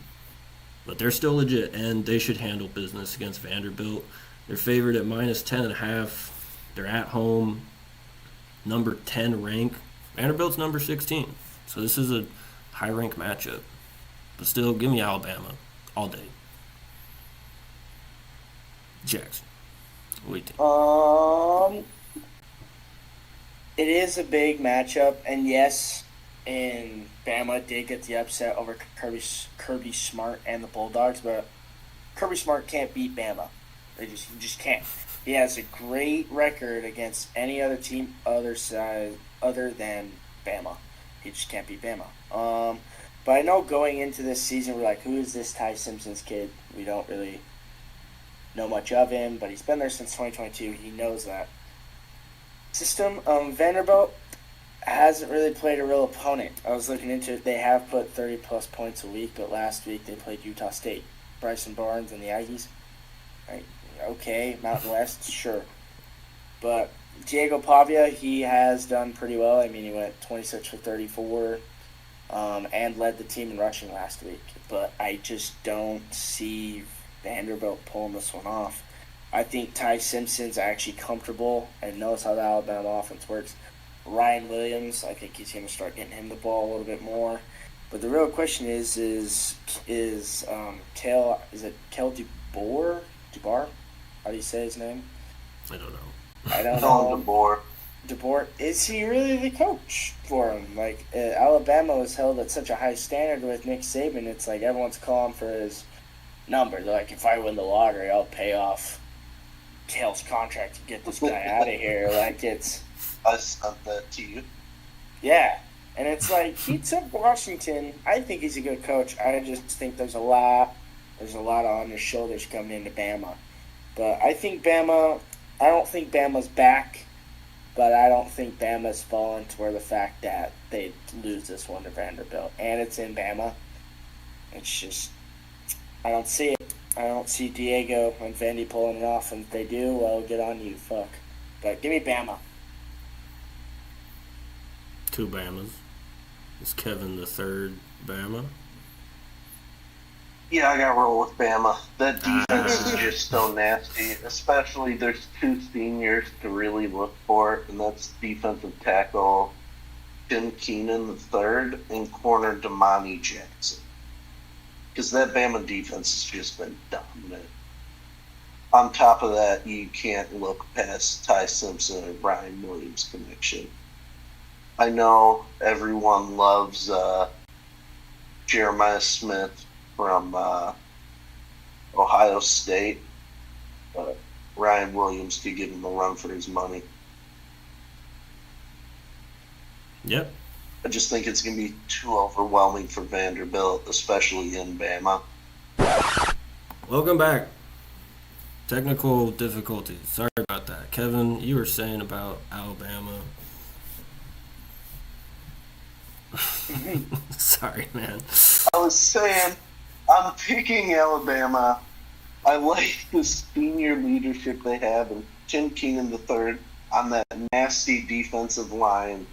But they're still legit, and they should handle business against Vanderbilt. They're favored at minus 10.5. They're at home. Number 10 rank. Vanderbilt's number 16. So this is a high-rank matchup. But still, give me Alabama all day. Jaxon, what do you think? It is a big matchup, and yes, and Bama did get the upset over Kirby Smart and the Bulldogs, but Kirby Smart can't beat Bama. He just can't. He has a great record against any other team other than Bama. He just can't beat Bama. But I know going into this season, we're like, who is this Ty Simpson's kid? We don't really know much of him, but he's been there since 2022. He knows that system. Vanderbilt hasn't really played a real opponent. I was looking into it. They have put 30-plus points a week, but last week they played Utah State. Bryson Barnes and the Aggies. Right? Okay, Mountain West, sure. But Diego Pavia, he has done pretty well. I mean, he went 26 for 34 and led the team in rushing last week. But I just don't see Vanderbilt pulling this one off. I think Ty Simpson's actually comfortable and knows how the Alabama offense works. Ryan Williams, I think he's going to start getting him the ball a little bit more. But the real question is Kel DeBoer? How do you say his name? I don't know. I don't know. DeBoer. DeBoer, is he really the coach for him? Like, Alabama was held at such a high standard with Nick Saban. It's like everyone's calling for his number. They're like, if I win the lottery, I'll pay off Kale's contract to get this guy out of here. Like, it's... I sent that to you. Yeah. And it's like, he took Washington. I think he's a good coach. I just think there's a lot on his shoulders coming into Bama. But I think I don't think Bama's back, but I don't think Bama's fallen to where the fact that they lose this one to Vanderbilt. And it's in Bama. It's just, I don't see it. I don't see Diego and Vandy pulling it off. And if they do, well, get on you, fuck. But give me Bama. 2 Bamas. Is Kevin the third Bama? Yeah, I got to roll with Bama. That defense is just so nasty. Especially there's 2 seniors to really look for, and that's defensive tackle Tim Keenan the third and corner Damani Jaxon. Because that Bama defense has just been dominant. On top of that, you can't look past Ty Simpson and Ryan Williams' connection. I know everyone loves Jeremiah Smith from Ohio State, but Ryan Williams could give him a run for his money. Yep. I just think it's going to be too overwhelming for Vanderbilt, especially in Bama. Welcome back. Technical difficulties. Sorry about that. Kevin, you were saying about Alabama. Sorry, man. I was saying, I'm picking Alabama. I like the senior leadership they have, and Tim Keenan III on that nasty defensive line,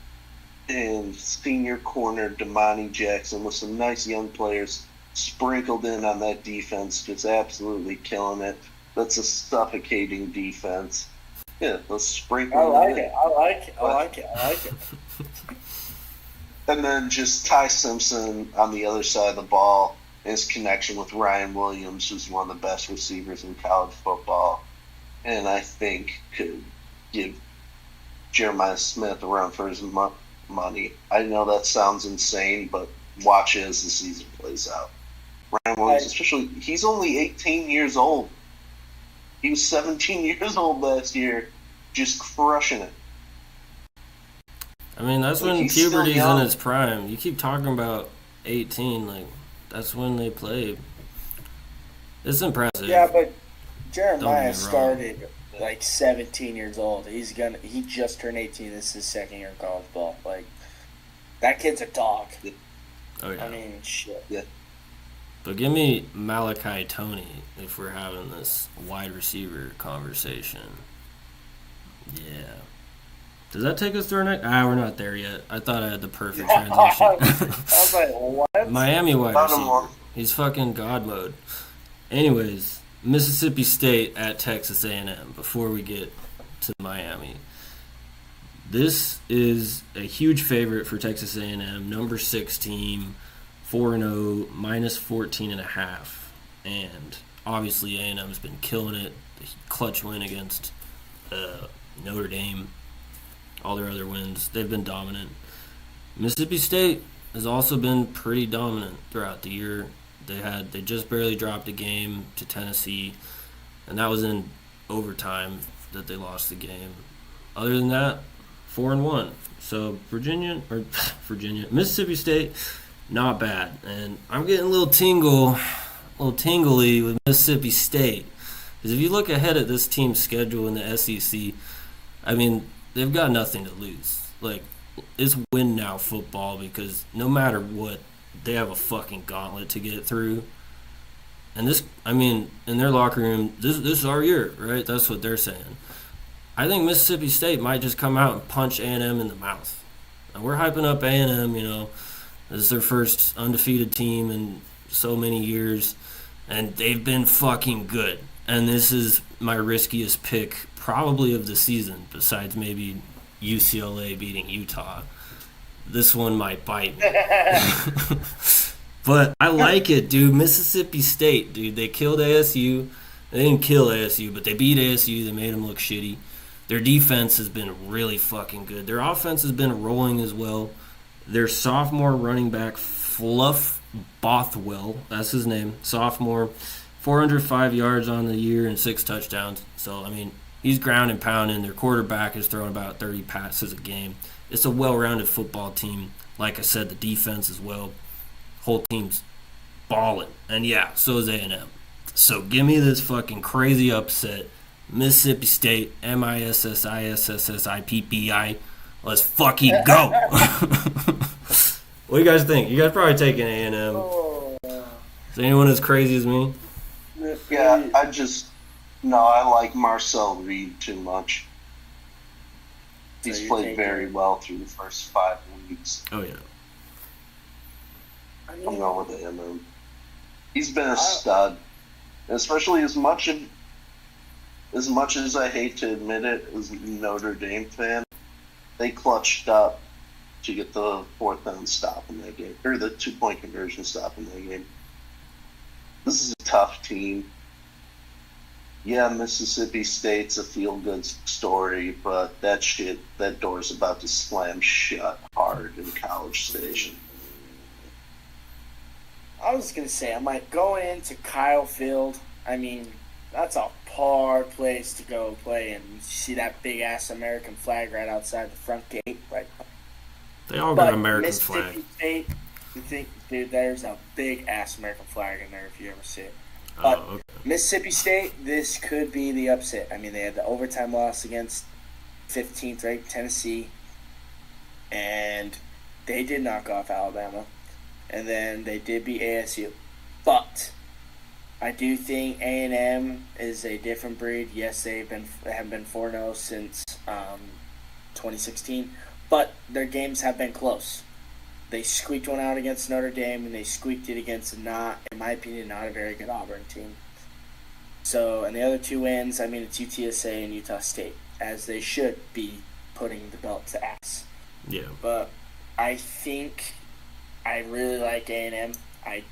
and senior corner Damani Jaxon with some nice young players sprinkled in on that defense, just absolutely killing it. That's a suffocating defense. Yeah, let's sprinkle it. I like it. And then just Ty Simpson on the other side of the ball, his connection with Ryan Williams, who's one of the best receivers in college football, and I think could give Jeremiah Smith a run for his money. I know that sounds insane, but watch it as the season plays out. Ryan Williams, especially, he's only 18 years old. He was 17 years old last year, just crushing it. I mean, that's when puberty's in its prime. You keep talking about 18, like, that's when they play. It's impressive. Yeah, but Jeremiah started like 17 years old. He just turned 18. This is his second year in college ball. Like, That kid's a dog. Oh yeah. I mean, shit. Yeah. But give me Malachi Tony if we're having this wide receiver conversation. Yeah. Does that take us to our next? We're not there yet. I thought I had the perfect transition. I was like, what? Miami wide Bottom receiver. one. He's fucking God mode. Anyways, Mississippi State at Texas A&M before we get to Miami. This is a huge favorite for Texas A&M, number 6 team, 4-0, minus 14.5. And obviously A&M's been killing it. The clutch win against Notre Dame. All their other wins, they've been dominant. Mississippi State has also been pretty dominant throughout the year. They just barely dropped a game to Tennessee, and that was in overtime that they lost the game. Other than that, 4-1. So Mississippi State, not bad. And I'm getting a little tingly with Mississippi State. Because if you look ahead at this team's schedule in the SEC, I mean, they've got nothing to lose. Like, it's win now football because no matter what, they have a fucking gauntlet to get through. And this, I mean, in their locker room, this is our year, right? That's what they're saying. I think Mississippi State might just come out and punch A&M in the mouth. And we're hyping up A&M, this is their first undefeated team in so many years. And they've been fucking good. And this is my riskiest pick probably of the season, besides maybe UCLA beating Utah. This one might bite me. But I like it, dude. Mississippi State, dude. They killed ASU. They didn't kill ASU, but they beat ASU. They made them look shitty. Their defense has been really fucking good. Their offense has been rolling as well. Their sophomore running back, Fluff Bothwell, that's his name, sophomore, 405 yards on the year and 6 touchdowns. So, I mean, he's ground and pounding. Their quarterback is throwing about 30 passes a game. It's a well-rounded football team. Like I said, the defense as well. Whole team's balling. And yeah, so is A&M. So give me this fucking crazy upset. Mississippi State, MISSISSSIPPI. Let's fucking go. What do you guys think? You guys probably taking A&M. Is anyone as crazy as me? Yeah, I like Marcel Reed too much. He's played very well through the first 5 weeks. Oh, yeah. I'm going with A&M. He's been a stud. Especially as much as I hate to admit it as a Notre Dame fan, they clutched up to get the 4th down stop in that game, or the 2-point conversion stop in that game. This is a tough team. Yeah, Mississippi State's a feel-good story, but that door's about to slam shut hard in College Station. I was going to say, I'm like, going into Kyle Field, I mean, that's a hard place to go play, and you see that big-ass American flag right outside the front gate. Like, they all got American flag. Mississippi State, you think, dude, there's a big-ass American flag in there if you ever see it. But okay. Mississippi State, this could be the upset. I mean, they had the overtime loss against 15th ranked Tennessee, and they did knock off Alabama, and then they did beat ASU. But I do think A&M is a different breed. Yes, they haven't been 4-0 since 2016, but their games have been close. They squeaked one out against Notre Dame, and they squeaked it against in my opinion, not a very good Auburn team. So, and the other 2 wins, I mean, it's UTSA and Utah State, as they should be putting the belt to ass. Yeah. But I think I really like A&M. I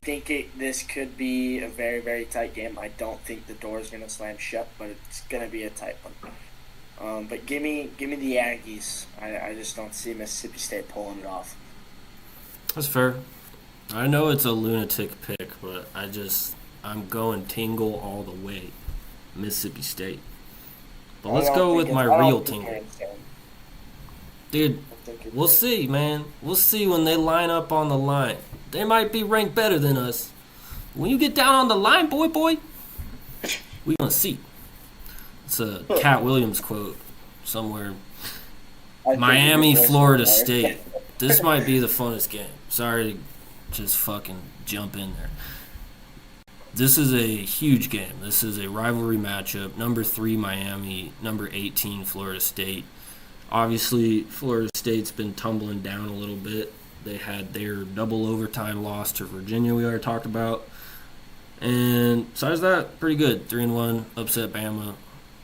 think this could be a very, very tight game. I don't think the door is going to slam shut, but it's going to be a tight one. But give me the Aggies. I just don't see Mississippi State pulling it off. That's fair. I know it's a lunatic pick, but I'm going tingle all the way. Mississippi State. But let's go with my real tingle. Dude, we'll see, man. We'll see when they line up on the line. They might be ranked better than us. When you get down on the line, boy, we gonna see. It's a Cat Williams quote somewhere. Miami, Florida State. This might be the funnest game. Sorry to just fucking jump in there. This is a huge game. This is a rivalry matchup. Number 3, Miami. Number 18, Florida State. Obviously, Florida State's been tumbling down a little bit. They had their double overtime loss to Virginia we already talked about. And besides that, pretty good. 3-1, upset Bama.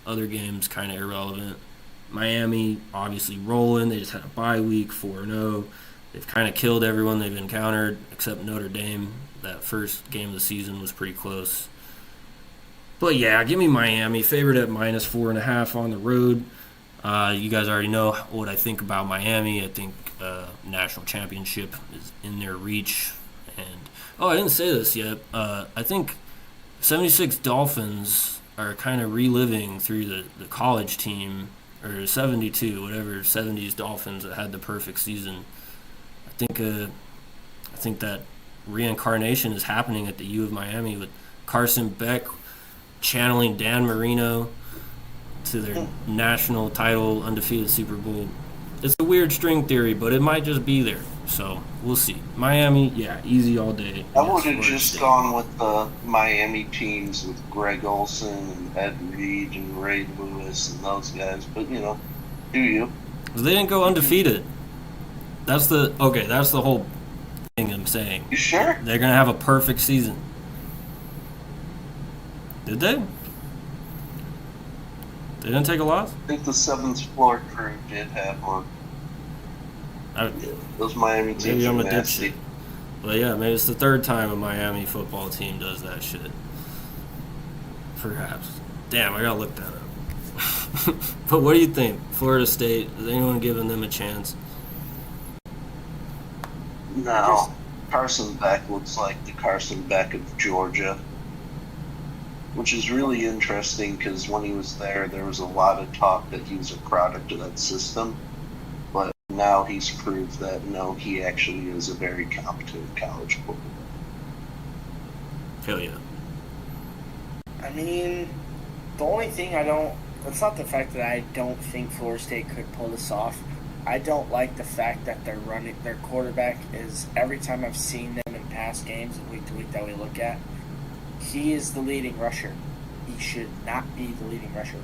Other games kind of irrelevant. Miami, obviously rolling. They just had a bye week, 4-0. They've kind of killed everyone they've encountered except Notre Dame. That first game of the season was pretty close. But yeah, give me Miami. Favored at -4.5 on the road. You guys already know what I think about Miami. I think national championship is in their reach. And I didn't say this yet. I think 76 Dolphins are kind of reliving through the college team, or 72, whatever, 70s Dolphins that had the perfect season. I think that reincarnation is happening at the U of Miami with Carson Beck channeling Dan Marino to their national title, undefeated Super Bowl. It's a weird string theory, but it might just be there. So we'll see. Miami, yeah, easy all day. I would have just gone with the Miami teams with Greg Olson and Ed Reed and Ray Lewis and those guys, but do you? They didn't go undefeated. That's the whole thing I'm saying. You sure? They're gonna have a perfect season. Did they? They didn't take a loss? I think the 7th floor crew did have one. Those Miami teams maybe I'm are a nasty. dipshit. But yeah, maybe it's the third time a Miami football team does that shit. Perhaps. Damn, I gotta look that up. But what do you think? Florida State, is anyone giving them a chance? No. Carson Beck looks like the Carson Beck of Georgia, which is really interesting because when he was there was a lot of talk that he was a product of that system. But now he's proved that, no, he actually is a very competent college quarterback. Hell yeah. I mean, the only thing it's not the fact that I don't think Florida State could pull this off. I don't like the fact that their quarterback is, every time I've seen them in past games, week to week that we look at, he is the leading rusher. He should not be the leading rusher.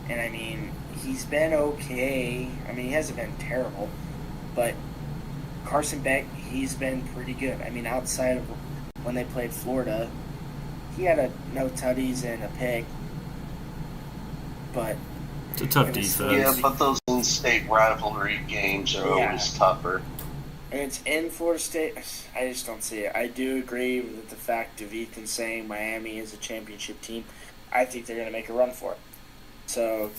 And I mean, he's been okay. I mean, he hasn't been terrible. But Carson Beck, he's been pretty good. I mean, outside of when they played Florida, he had no tutties and a pick. But it's a tough defense. Yeah, but those in-state rivalry games are always tougher. And it's in Florida State. I just don't see it. I do agree with the fact of Ethan saying Miami is a championship team. I think they're going to make a run for it. So,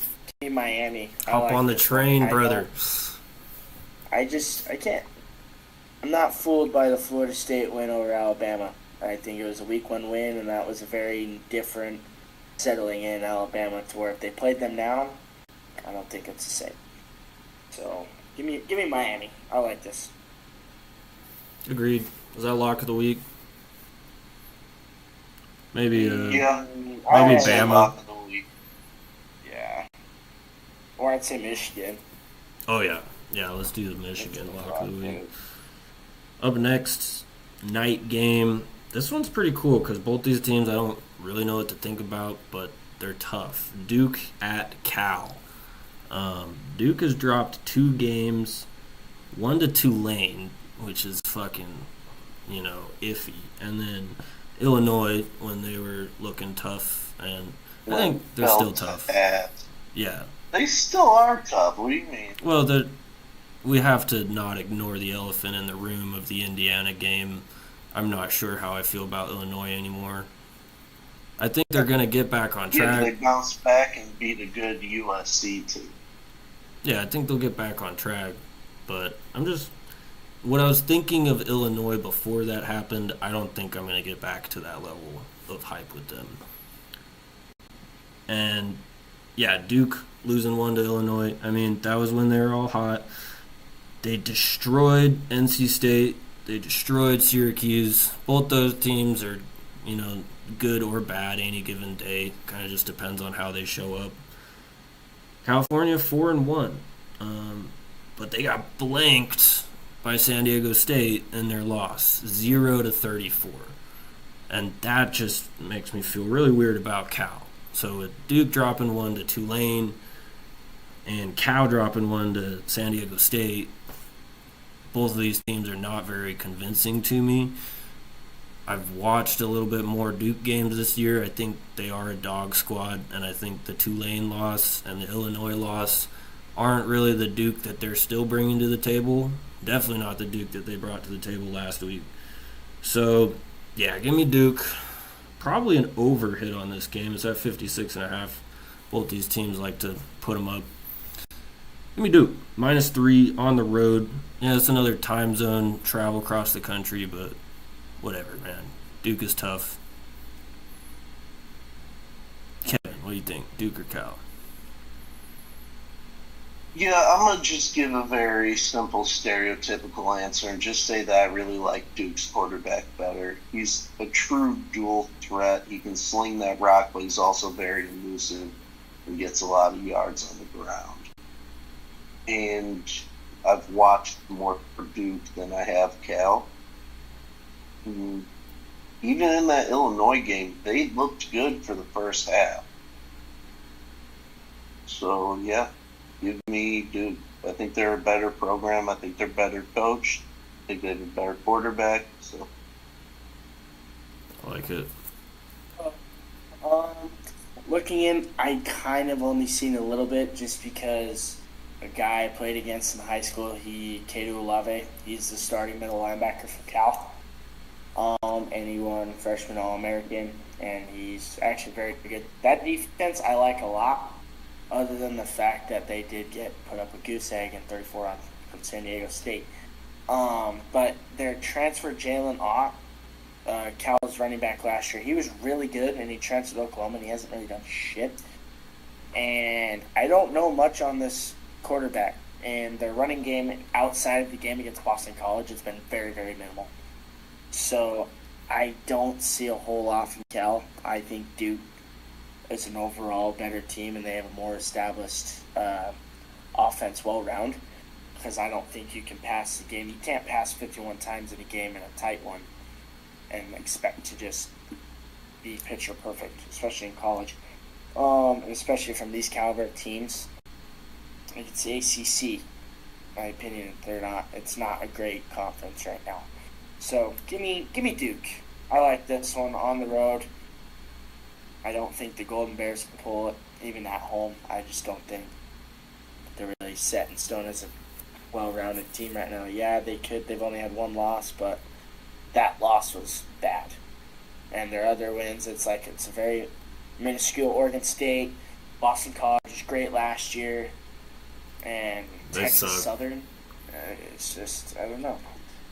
Team Miami. Hop on the train, brother. I can't. I'm not fooled by the Florida State win over Alabama. I think it was a week 1 win, and that was a very different settling in Alabama to where if they played them now, I don't think it's the same. So, give me Miami. I like this. Agreed. Is that lock of the week? Maybe Bama. Lock of the week. Yeah. Or I'd say Michigan. Oh yeah. Yeah, let's do the Michigan lock of the week. Up next, night game. This one's pretty cool because both these teams I don't really know what to think about, but they're tough. Duke at Cal. Duke has dropped 2 games, 1 to Tulane, which is fucking, iffy. And then Illinois when they were looking tough, and I think they're still tough. Yeah. They still are tough. What do you mean? Well, we have to not ignore the elephant in the room of the Indiana game. I'm not sure how I feel about Illinois anymore. I think they're going to get back on track. Yeah, they bounce back and beat a good USC team. Yeah, I think they'll get back on track. But what I was thinking of Illinois before that happened, I don't think I'm going to get back to that level of hype with them. And, yeah, Duke losing 1 to Illinois. I mean, that was when they were all hot. They destroyed NC State. They destroyed Syracuse. Both those teams are, good or bad any given day. Kind of just depends on how they show up. California 4-1. But they got blanked by San Diego State in their loss, 0-34. And that just makes me feel really weird about Cal. So with Duke dropping one to Tulane and Cal dropping one to San Diego State, both of these teams are not very convincing to me. I've watched a little bit more Duke games this year. I think they are a dog squad, and I think the Tulane loss and the Illinois loss aren't really the Duke that they're still bringing to the table. Definitely not the Duke that they brought to the table last week. So, yeah, give me Duke. Probably an over hit on this game. It's at 56.5. Both these teams like to put them up. Give me Duke. -3 on the road. Yeah, it's another time zone travel across the country, but whatever, man. Duke is tough. Kevin, what do you think? Duke or Cal? Yeah, I'm going to just give a very simple, stereotypical answer and just say that I really like Duke's quarterback better. He's a true dual threat. He can sling that rock, but he's also very elusive and gets a lot of yards on the ground. And I've watched more for Duke than I have Cal. Even in that Illinois game, they looked good for the first half. So, yeah, give me Duke. I think they're a better program. I think they're better coached. I think they have a better quarterback. So, I like it. Looking in, I kind of only seen a little bit just because a guy I played against in high school, Kedu Olave, he's the starting middle linebacker for Cal. And he won freshman All-American, and he's actually very good. That defense I like a lot, other than the fact that they did get put up a goose egg in 34 from San Diego State. But their transfer Jalen Ott, Cal's running back last year, he was really good, and he transferred to Oklahoma, and he hasn't really done shit. And I don't know much on this quarterback, and their running game outside of the game against Boston College has been very, very minimal. So I don't see a whole lot from Cal. I think Duke is an overall better team, and they have a more established offense well-round, because I don't think you can pass the game. You can't pass 51 times in a game in a tight one and expect to just be picture perfect, especially in college, and especially from these caliber of teams. Like it's the ACC, in my opinion. It's not a great conference right now. So give me Duke. I like this one on the road. I don't think the Golden Bears can pull it, even at home. I just don't think they're really set in stone as a well-rounded team right now. Yeah, they could. They've only had one loss, but that loss was bad. And their other wins, it's a very minuscule Oregon State. Boston College was great last year. And Texas Southern. It's just, I don't know.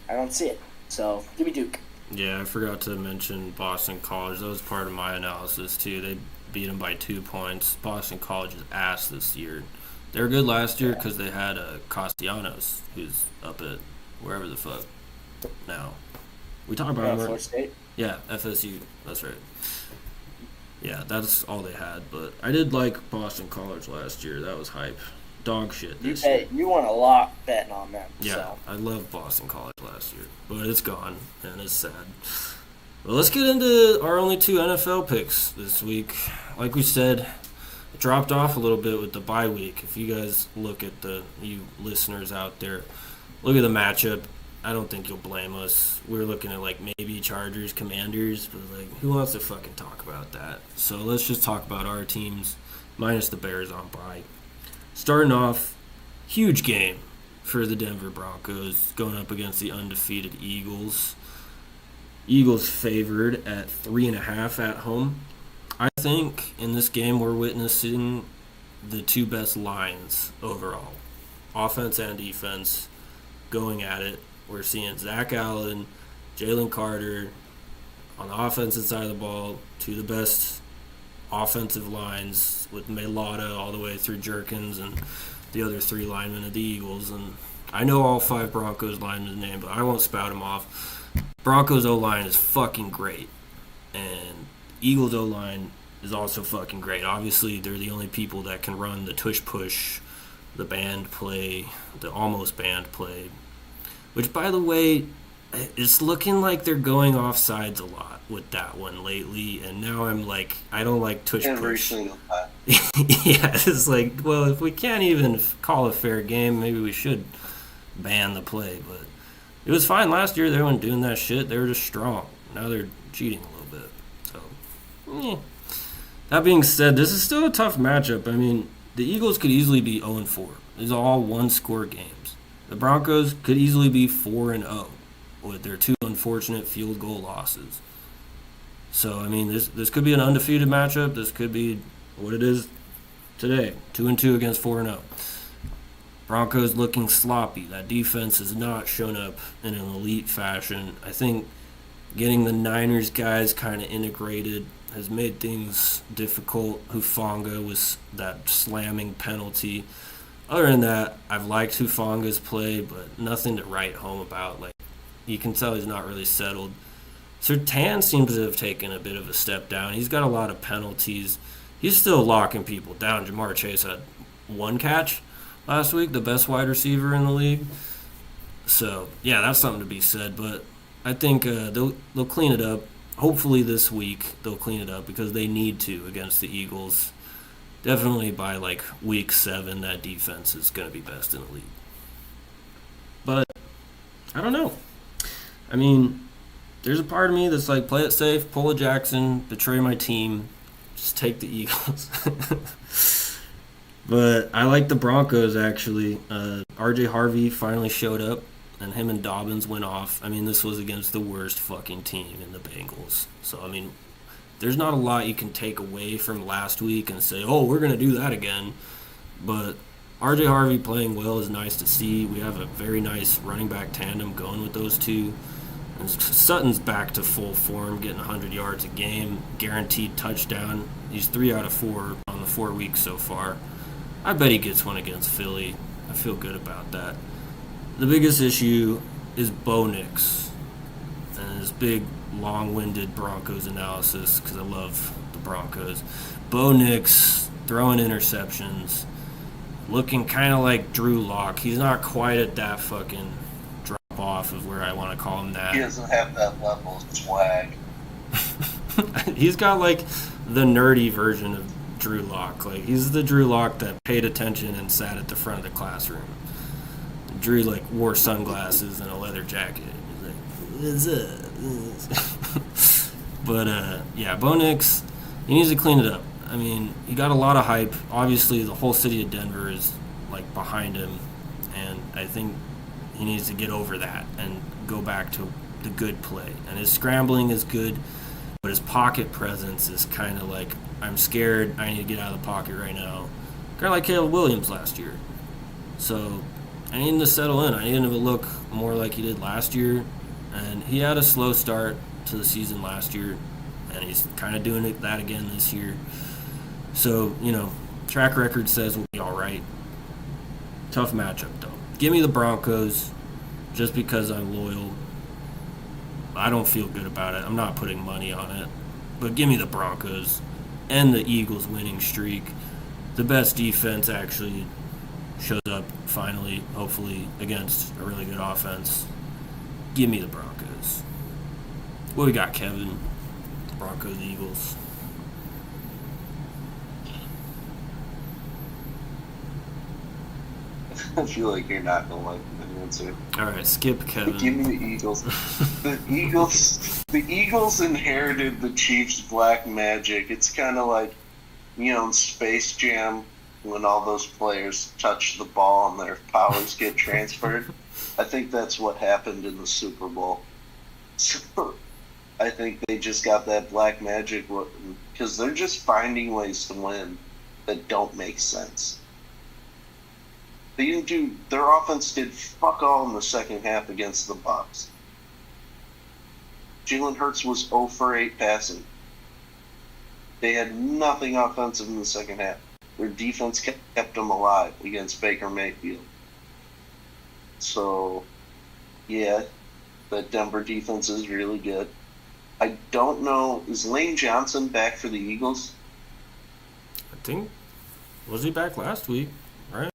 I don't see it. So, give me Duke. Yeah, I forgot to mention Boston College. That was part of my analysis, too. They beat them by 2 points. Boston College is ass this year. They were good last year because they had Castellanos, who's up at wherever the fuck now. We talked about him. Florida State? Yeah, FSU. That's right. Yeah, that's all they had. But I did like Boston College last year. That was hype. Dog shit this year. You won a lot betting on them. Yeah, so. I loved Boston College last year, but it's gone, and it's sad. Well, let's get into our only 2 NFL picks this week. Like we said, it dropped off a little bit with the bye week. If you guys look at you listeners out there, look at the matchup. I don't think you'll blame us. We're looking at maybe Chargers, Commanders, but who wants to fucking talk about that? So let's just talk about our teams, minus the Bears on bye. Starting off, huge game for the Denver Broncos going up against the undefeated Eagles. Eagles favored at 3.5 at home. I think in this game we're witnessing the 2 best lines overall, offense and defense, going at it. We're seeing Zach Allen, Jalen Carter on the offensive side of the ball, 2 of the best offensive lines with Mailata all the way through Jerkins and the other 3 linemen of the Eagles. And I know all 5 Broncos linemen's name, but I won't spout them off. Broncos O-line is fucking great, and Eagles O-line is also fucking great. Obviously, they're the only people that can run the tush-push, the band play, the almost band play. which, by the way, it's looking like they're going off sides a lot with that one lately, and now I'm like, I don't like tush Every push. single time. Yeah, it's like, well, if we can't even call a fair game, maybe we should ban the play. But it was fine last year. They weren't doing that shit. They were just strong. Now they're cheating a little bit. So, that being said, this is still a tough matchup. I mean, the Eagles could easily be 0-4. These are all one-score games. The Broncos could easily be 4-0 with their two unfortunate field goal losses. So, I mean, this could be an undefeated matchup. This could be what it is today, 2-2 against 4-0. Broncos looking sloppy. That defense has not shown up in an elite fashion. I think getting the Niners guys kind of integrated has made things difficult. Hufanga was that slamming penalty. Other than that, I've liked Hufanga's play, but nothing to write home about. Like, you can tell he's not really settled. Surtain seems to have taken a bit of a step down. He's got a lot of penalties. He's still locking people down. Jamar Chase had one catch last week, the best wide receiver in the league. So, yeah, that's something to be said. But I think they'll clean it up. Hopefully this week they'll clean it up because they need to against the Eagles. Definitely by, like, week 7, that defense is going to be best in the league. But I don't know. I mean, there's a part of me that's like, play it safe, pull a Jaxon, betray my team, just take the Eagles. But I like the Broncos, actually. RJ Harvey finally showed up, and him and Dobbins went off. I mean, this was against the worst fucking team in the Bengals. So, I mean, there's not a lot you can take away from last week and say, oh, we're going to do that again. But RJ Harvey playing well is nice to see. We have a very nice running back tandem going with those two. And Sutton's back to full form, getting 100 yards a game, guaranteed touchdown. He's 3 out of 4 on the 4 weeks so far. I bet he gets one against Philly. I feel good about that. The biggest issue is Bo Nix and his big, long-winded Broncos analysis, because I love the Broncos. Bo Nix throwing interceptions, looking kind of like Drew Lock. He's not quite at that fucking off of where I want to call him that. He doesn't have that level of swag. He's got like the nerdy version of Drew Lock. Like, he's the Drew Lock that paid attention and sat at the front of the classroom. Drew like wore sunglasses and a leather jacket. He's like, what's up? But yeah, Bo Nix, he needs to clean it up. I mean, he got a lot of hype. Obviously, the whole city of Denver is like behind him, and I think he needs to get over that and go back to the good play. And his scrambling is good, but his pocket presence is kind of like, I'm scared, I need to get out of the pocket right now. Kind of like Caleb Williams last year. So I need him to settle in. I need him to look more like he did last year. And he had a slow start to the season last year, and he's kind of doing that again this year. So, you know, track record says we'll be all right. Tough matchup, though. Give me the Broncos just because I'm loyal. I don't feel good about it. I'm not putting money on it. But give me the Broncos and the Eagles winning streak. The best defense actually shows up finally, hopefully, against a really good offense. Give me the Broncos. What we got, Kevin? Broncos, Eagles. I feel like you're not going to like the answer. All right, skip Kevin. Give me the Eagles. The Eagles inherited the Chiefs' black magic. It's kind of like, you know, in Space Jam when all those players touch the ball and their powers get transferred. I think that's what happened in the Super Bowl. So I think they just got that black magic because they're just finding ways to win that don't make sense. They didn't do. Their offense did fuck all in the second half against the Bucs. Jalen Hurts was 0 for 8 passing. They had nothing offensive in the second half. Their defense kept them alive against Baker Mayfield. So, yeah, the Denver defense is really good. I don't know. Is Lane Johnson back for the Eagles? I think. Was he back last week? Right?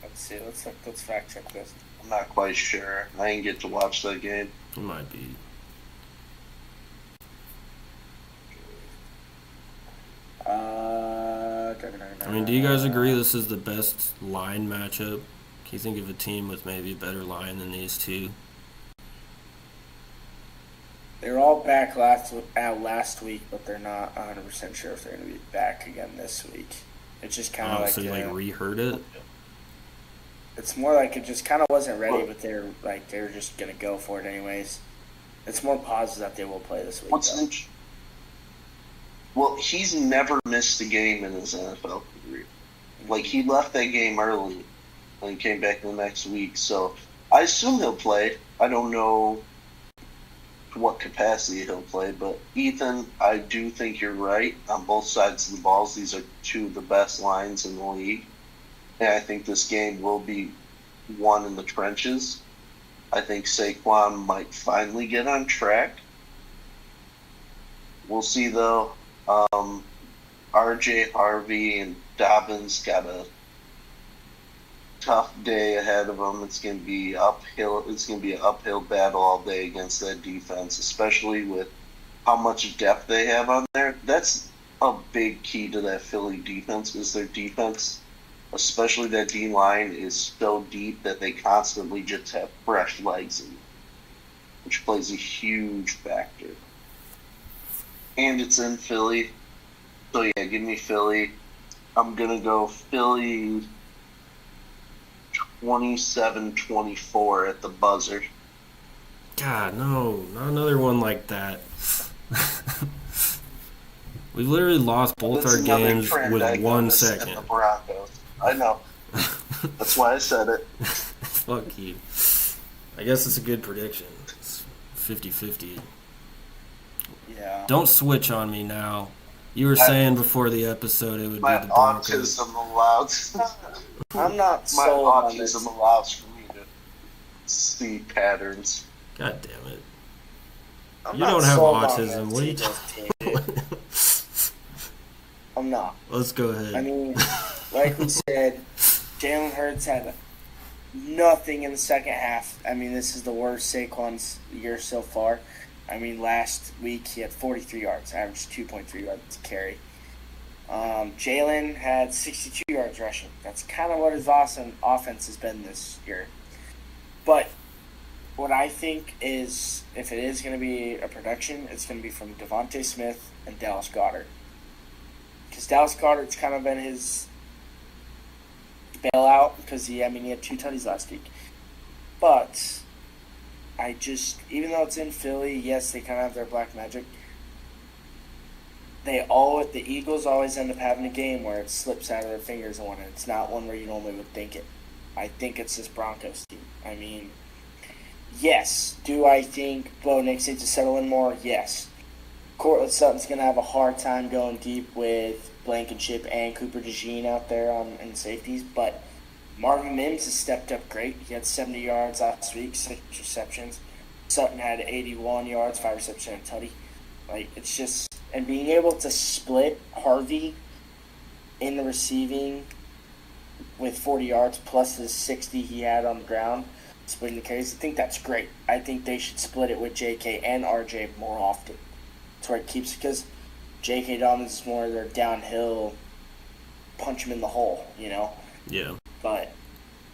I Let's see. Let's fact check this. I'm not quite sure. I didn't get to watch that game. It might be. I mean, do you guys agree this is the best line matchup? Can you think of a team with maybe a better line than these two? They're all back last week, but they're not 100% sure if they're going to be back again this week. It's just kind of so you reheard it? It's more like it just kind of wasn't ready, but they're just going to go for it anyways. It's more positive that they will play this week. Well, he's never missed a game in his NFL career. Like, he left that game early and came back the next week. So I assume he'll play. I don't know to what capacity he'll play. But, Ethan, I do think you're right on both sides of the balls. These are two of the best lines in the league. And I think this game will be won in the trenches. I think Saquon might finally get on track. We'll see, though. RJ, Harvey, and Dobbins got a tough day ahead of them. It's going to be uphill. It's going to be an uphill battle all day against that defense, especially with how much depth they have on there. That's a big key to that Philly defense, is their defense, especially that D-line, is so deep that they constantly just have fresh legs in it, which plays a huge factor. And it's in Philly. So, yeah, give me Philly. I'm going to go Philly 27-24 at the buzzer. God, no. Not another one like that. We literally lost both our games with 1 second. The Broncos. I know. That's why I said it. Fuck you. I guess it's a good prediction. It's 50-50. Yeah. Don't switch on me now. You were saying before the episode it would be the Broncos. Autism allows. I'm not My sold on this. autism allows for me to see patterns. God damn it. I'm You not don't have sold on autism. this What are you team, talking dude. I'm not. Let's go ahead. I mean, like we said, Jalen Hurts had nothing in the second half. I mean, this is the worst Saquon's year so far. I mean, last week he had 43 yards, averaged 2.3 yards a carry. Jalen had 62 yards rushing. That's kind of what his awesome offense has been this year. But what I think is, if it is going to be a production, it's going to be from Devontae Smith and Dallas Goedert. Because Dallas Goedert's kind of been his bailout because he had 2 tutties last week. But even though it's in Philly, yes, they kind of have their black magic. The Eagles always end up having a game where it slips out of their fingers and it's not one where you normally would think it. I think it's this Broncos team. I mean, yes. Do I think Bo Nix needs to settle in more? Yes. Cortland Sutton's going to have a hard time going deep with Blankenship and Cooper DeJean out there in safeties, but Marvin Mims has stepped up great. He had 70 yards last week, 6 receptions. Sutton had 81 yards, 5 receptions, and a tutty. It's just... And being able to split Harvey in the receiving with 40 yards plus the 60 he had on the ground, splitting the carries, I think that's great. I think they should split it with J.K. and R.J. more often. That's where it keeps... Because J.K. Dobbins is more their downhill, punch him in the hole, Yeah. But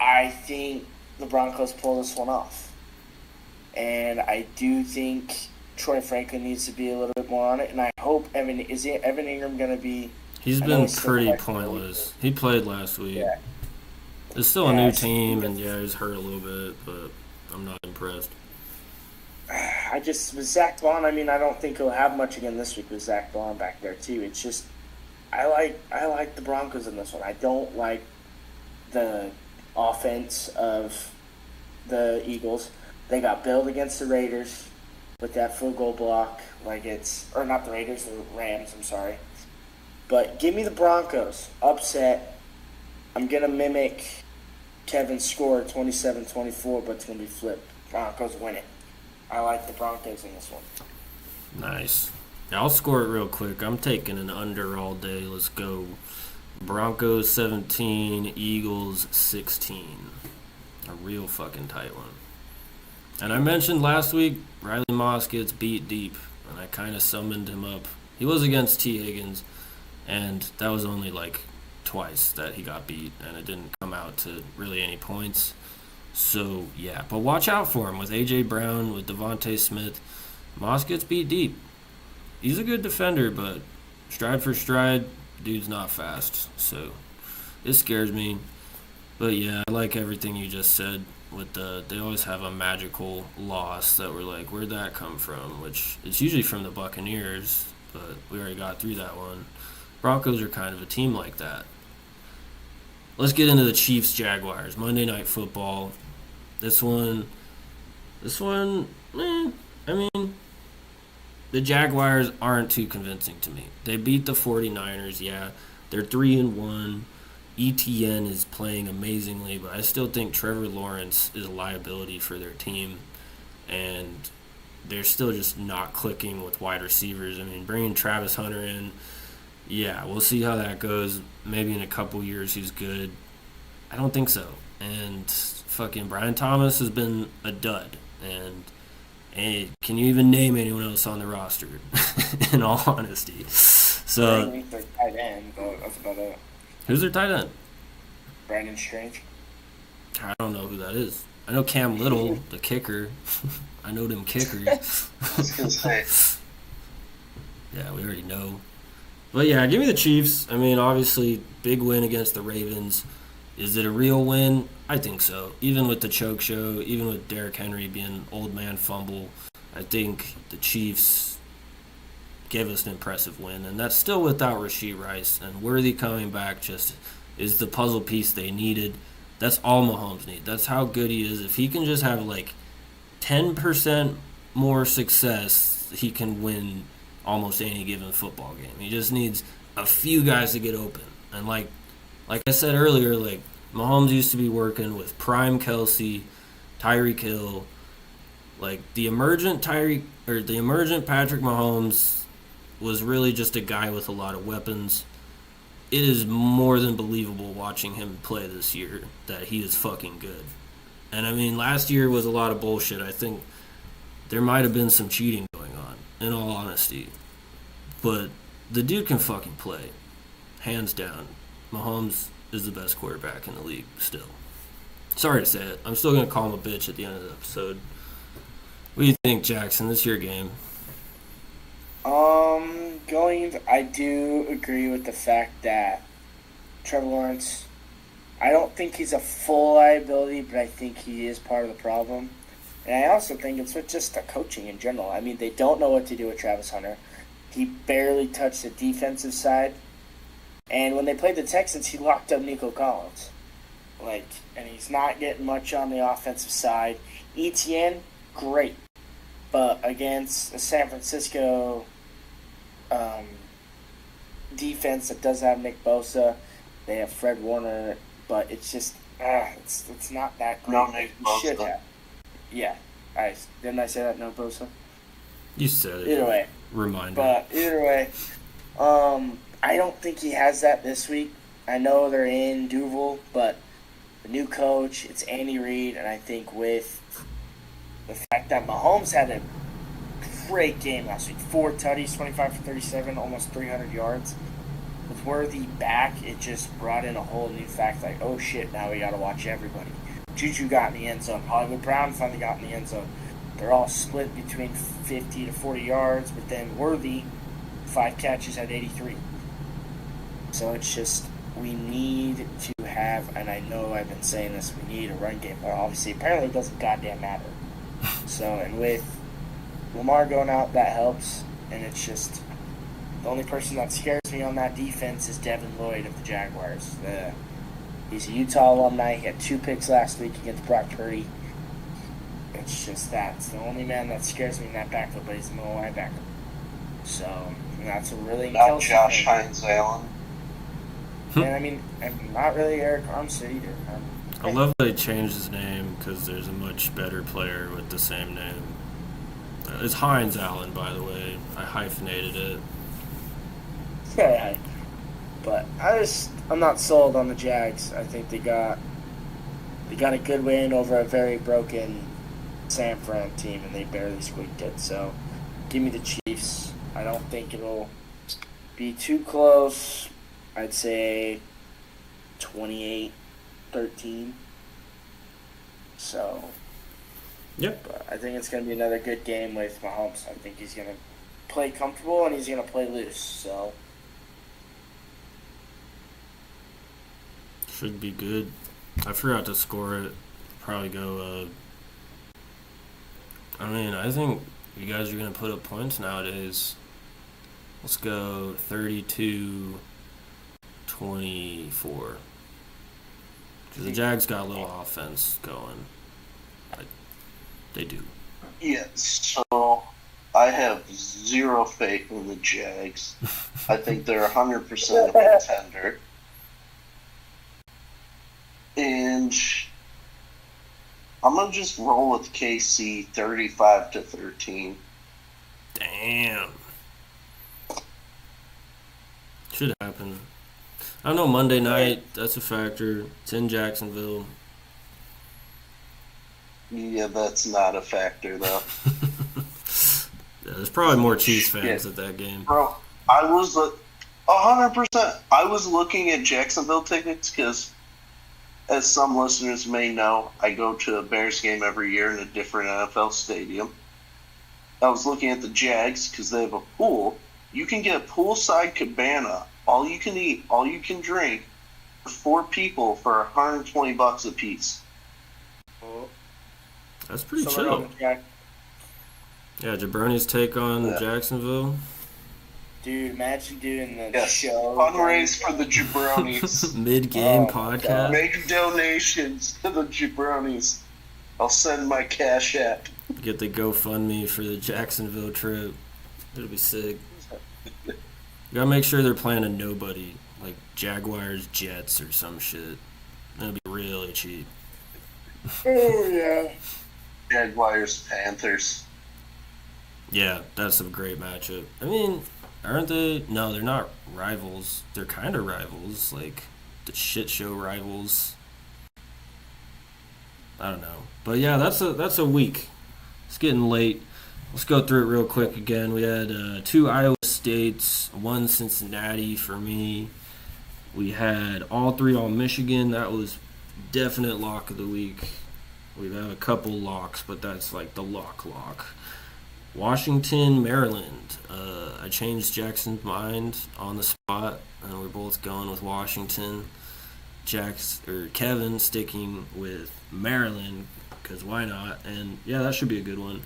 I think the Broncos pull this one off. And I do think Troy Franklin needs to be a little bit more on it. And I hope Evan Ingram going to be... He's been pretty pointless. He played last week. Yeah. It's still a new team, and he's hurt a little bit, but I'm not impressed. With Zach Bond, I don't think he'll have much again this week with Zach Bond back there, too. It's just, I like the Broncos in this one. I don't like the offense of the Eagles. They got billed against the Raiders with that field goal block. Or not the Raiders, the Rams, I'm sorry. But give me the Broncos. Upset. I'm going to mimic Kevin's score, 27-24, but it's going to be flipped. Broncos win it. I like the Broncos in this one. Nice. Yeah, I'll score it real quick. I'm taking an under all day. Let's go. Broncos 17, Eagles 16. A real fucking tight one. And I mentioned last week, Riley Moss gets beat deep, and I kind of summoned him up. He was against T. Higgins, and that was only like twice that he got beat, and it didn't come out to really any points. So, yeah, but watch out for him with A.J. Brown, with Devontae Smith. Moss gets beat deep. He's a good defender, but stride for stride, dude's not fast. So, it scares me. But, yeah, I like everything you just said. They always have a magical loss that we're like, where'd that come from? Which it's usually from the Buccaneers, but we already got through that one. Broncos are kind of a team like that. Let's get into the Chiefs-Jaguars. Monday Night Football. This one, I mean, the Jaguars aren't too convincing to me. They beat the 49ers, yeah. They're 3-1. ETN is playing amazingly, but I still think Trevor Lawrence is a liability for their team, and they're still just not clicking with wide receivers. I mean, bringing Travis Hunter in, yeah, we'll see how that goes. Maybe in a couple years he's good. I don't think so. And fucking Brian Thomas has been a dud. And hey, can you even name anyone else on the roster? In all honesty, so Their tight end, but that's about it. Who's their tight end? Brandon Strange. I don't know who that is. I know Cam Little, the kicker. I know them kickers. I was gonna say. Yeah, we already know. But yeah, give me the Chiefs. I mean, obviously, big win against the Ravens. Is it a real win? I think so. Even with the choke show, even with Derrick Henry being old man fumble, I think the Chiefs gave us an impressive win. And that's still without Rashee Rice. And Worthy coming back just is the puzzle piece they needed. That's all Mahomes needs. That's how good he is. If he can just have like 10% more success, he can win almost any given football game. He just needs a few guys to get open. And like I said earlier, like Mahomes used to be working with prime Kelsey, Tyreek Hill, like the emergent Patrick Mahomes was really just a guy with a lot of weapons. It is more than believable watching him play this year that he is fucking good. And I mean, last year was a lot of bullshit. I think there might have been some cheating going on, in all honesty. But the dude can fucking play. Hands down. Mahomes is the best quarterback in the league still. Sorry to say it. I'm still going to call him a bitch at the end of the episode. What do you think, Jaxon? This is your game. I do agree with the fact that Trevor Lawrence, I don't think he's a full liability, but I think he is part of the problem. And I also think it's with just the coaching in general. I mean, they don't know what to do with Travis Hunter. He barely touched the defensive side. And when they played the Texans, he locked up Nico Collins. And he's not getting much on the offensive side. ETN, great. But against a San Francisco defense that does have Nick Bosa, they have Fred Warner, but it's just, it's not that great. No Nick Bosa. Should have. Yeah. Didn't I say that? No Bosa? You said it. Either way. Reminder. But either way, I don't think he has that this week. I know they're in Duval, but the new coach, it's Andy Reid, and I think with the fact that Mahomes had a great game last week, 4 tutties, 25 for 37, almost 300 yards. With Worthy back, it just brought in a whole new fact, like, oh shit, now we got to watch everybody. Juju got in the end zone. Hollywood Brown finally got in the end zone. They're all split between 50 to 40 yards, but then Worthy, 5 catches at 83. So it's just, we need to have, and I know I've been saying this, we need a run game, but obviously apparently it doesn't goddamn matter. So, and with Lamar going out, that helps, and it's just, the only person that scares me on that defense is Devin Lloyd of the Jaguars. He's a Utah alumni. He had 2 picks last week against Brock Purdy. It's just that. It's the only man that scares me in that backfield, but he's a middle linebacker. So, and that's a really... Not Josh Hines Allen. And I mean, and not really Eric Armstead either. I love that he changed his name because there's a much better player with the same name. It's Hines Allen, by the way. I hyphenated it. Yeah, but I just I'm not sold on the Jags. I think they got a good win over a very broken San Fran team, and they barely squeaked it. So, give me the Chiefs. I don't think it'll be too close. I'd say 28-13. So, Yep. but I think it's going to be another good game with Mahomes. I think he's going to play comfortable and he's going to play loose. So, Should be good. I forgot to score it. Probably go, I think you guys are going to put up points nowadays. Let's go 32-24. Because the Jags got a little offense going. Like, they do. Yeah, so I have zero faith in the Jags. I think they're 100% a contender. And I'm going to just roll with KC 35-13. Damn. Should happen. I don't know, Monday night, that's a factor. It's in Jacksonville. Yeah, that's not a factor, though. Yeah, there's probably more Chiefs fans at that game. Bro, I was 100%. I was looking at Jacksonville tickets because, as some listeners may know, I go to a Bears game every year in a different NFL stadium. I was looking at the Jags because they have a pool. You can get a poolside cabana, all you can eat, all you can drink, for 4 people for $120 a piece. That's pretty chill. Yeah, Jabronis take on Jacksonville. Dude, imagine doing the show. Fundraise for the Jabronis. Mid-game podcast. Make donations to the Jabronis. I'll send my Cash App. Get the GoFundMe for the Jacksonville trip. It'll be sick. You gotta make sure they're playing a nobody, like Jaguars, Jets, or some shit. That'll be really cheap. Oh, yeah. Jaguars, Panthers. Yeah, that's a great matchup. I mean, aren't they? No, they're not rivals. They're kind of rivals, like the shit show rivals. I don't know, but yeah, that's a week. It's getting late. Let's go through it real quick again. We had 2 Iowa States, 1 Cincinnati for me. We had all 3 on Michigan. That was definite lock of the week. We have a couple locks, but that's like the lock. Washington, Maryland. I changed Jackson's mind on the spot, and we're both going with Washington. Kevin sticking with Maryland, because why not? And yeah, that should be a good one.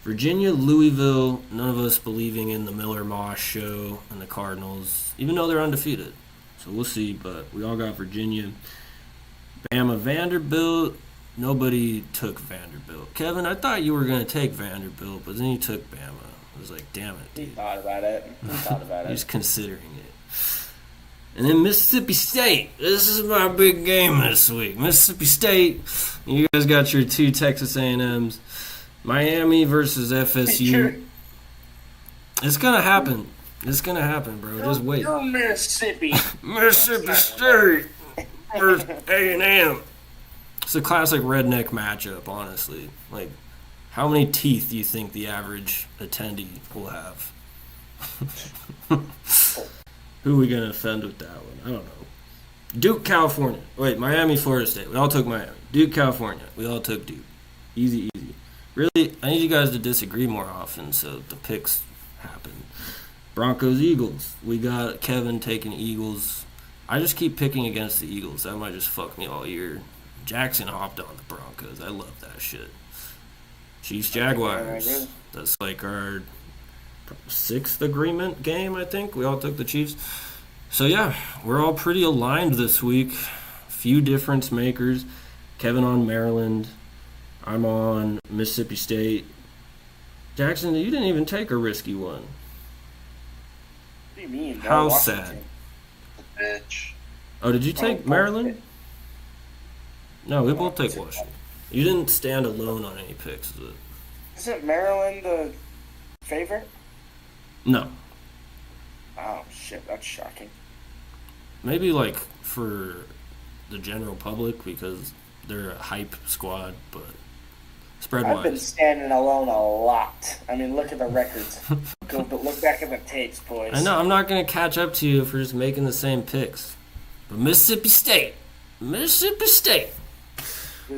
Virginia, Louisville. None of us believing in the Miller Moss show and the Cardinals, even though they're undefeated. So we'll see, but we all got Virginia. Bama, Vanderbilt. Nobody took Vanderbilt. Kevin, I thought you were going to take Vanderbilt, but then you took Bama. I was like, damn it, dude. He thought about it. He's considering it. And then Mississippi State. This is my big game this week. Mississippi State. You guys got your 2 Texas A&Ms. Miami versus FSU. It's going to happen. It's going to happen, bro. Just wait. You're Mississippi. Mississippi State versus A&M. It's a classic redneck matchup, honestly. Like, how many teeth do you think the average attendee will have? Who are we going to offend with that one? I don't know. Duke, California. Wait, Miami, Florida State. We all took Miami. Duke, California. We all took Duke. Easy. Really, I need you guys to disagree more often so the picks happen. Broncos, Eagles. We got Kevin taking Eagles. I just keep picking against the Eagles. That might just fuck me all year. Jaxon hopped on the Broncos. I love that shit. Chiefs, Jaguars. That's like our 6th agreement game, I think. We all took the Chiefs. So, yeah, we're all pretty aligned this week. Few difference makers. Kevin on Maryland. I'm on Mississippi State. Jaxon, you didn't even take a risky one. What do you mean? How Washington. sad. Bitch. Oh, did you take Maryland? No, we both take Washington. You didn't stand alone on any picks, is it? Isn't Maryland the favorite? No. Oh, shit. That's shocking. maybe like for the general public because they're a hype squad, but spread I've been wise. standing alone a lot. I mean, look at the records. Look back at the tapes, boys. I know I'm not gonna catch up to you for just making the same picks, but Mississippi State. You're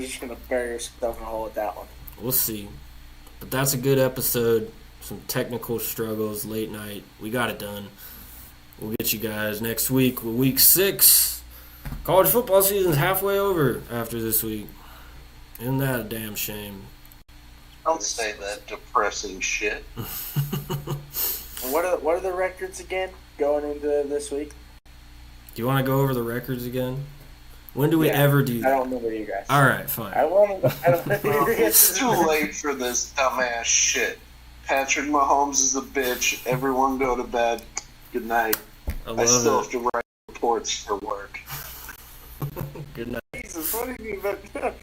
just gonna bury yourself in a hole with that one. We'll see. But that's a good episode. Some technical struggles, late night. We got it done. We'll get you guys next week with week 6. College football season's halfway over after this week. Isn't that a damn shame? Don't say that depressing shit. What are the records again going into this week? Do you want to go over the records again? When do we ever do that? I don't remember you guys. All right, fine. It's too late for this dumbass shit. Patrick Mahomes is a bitch. Everyone go to bed. Good night. I still have to write reports for work. Good night. Jesus, what have you been doing?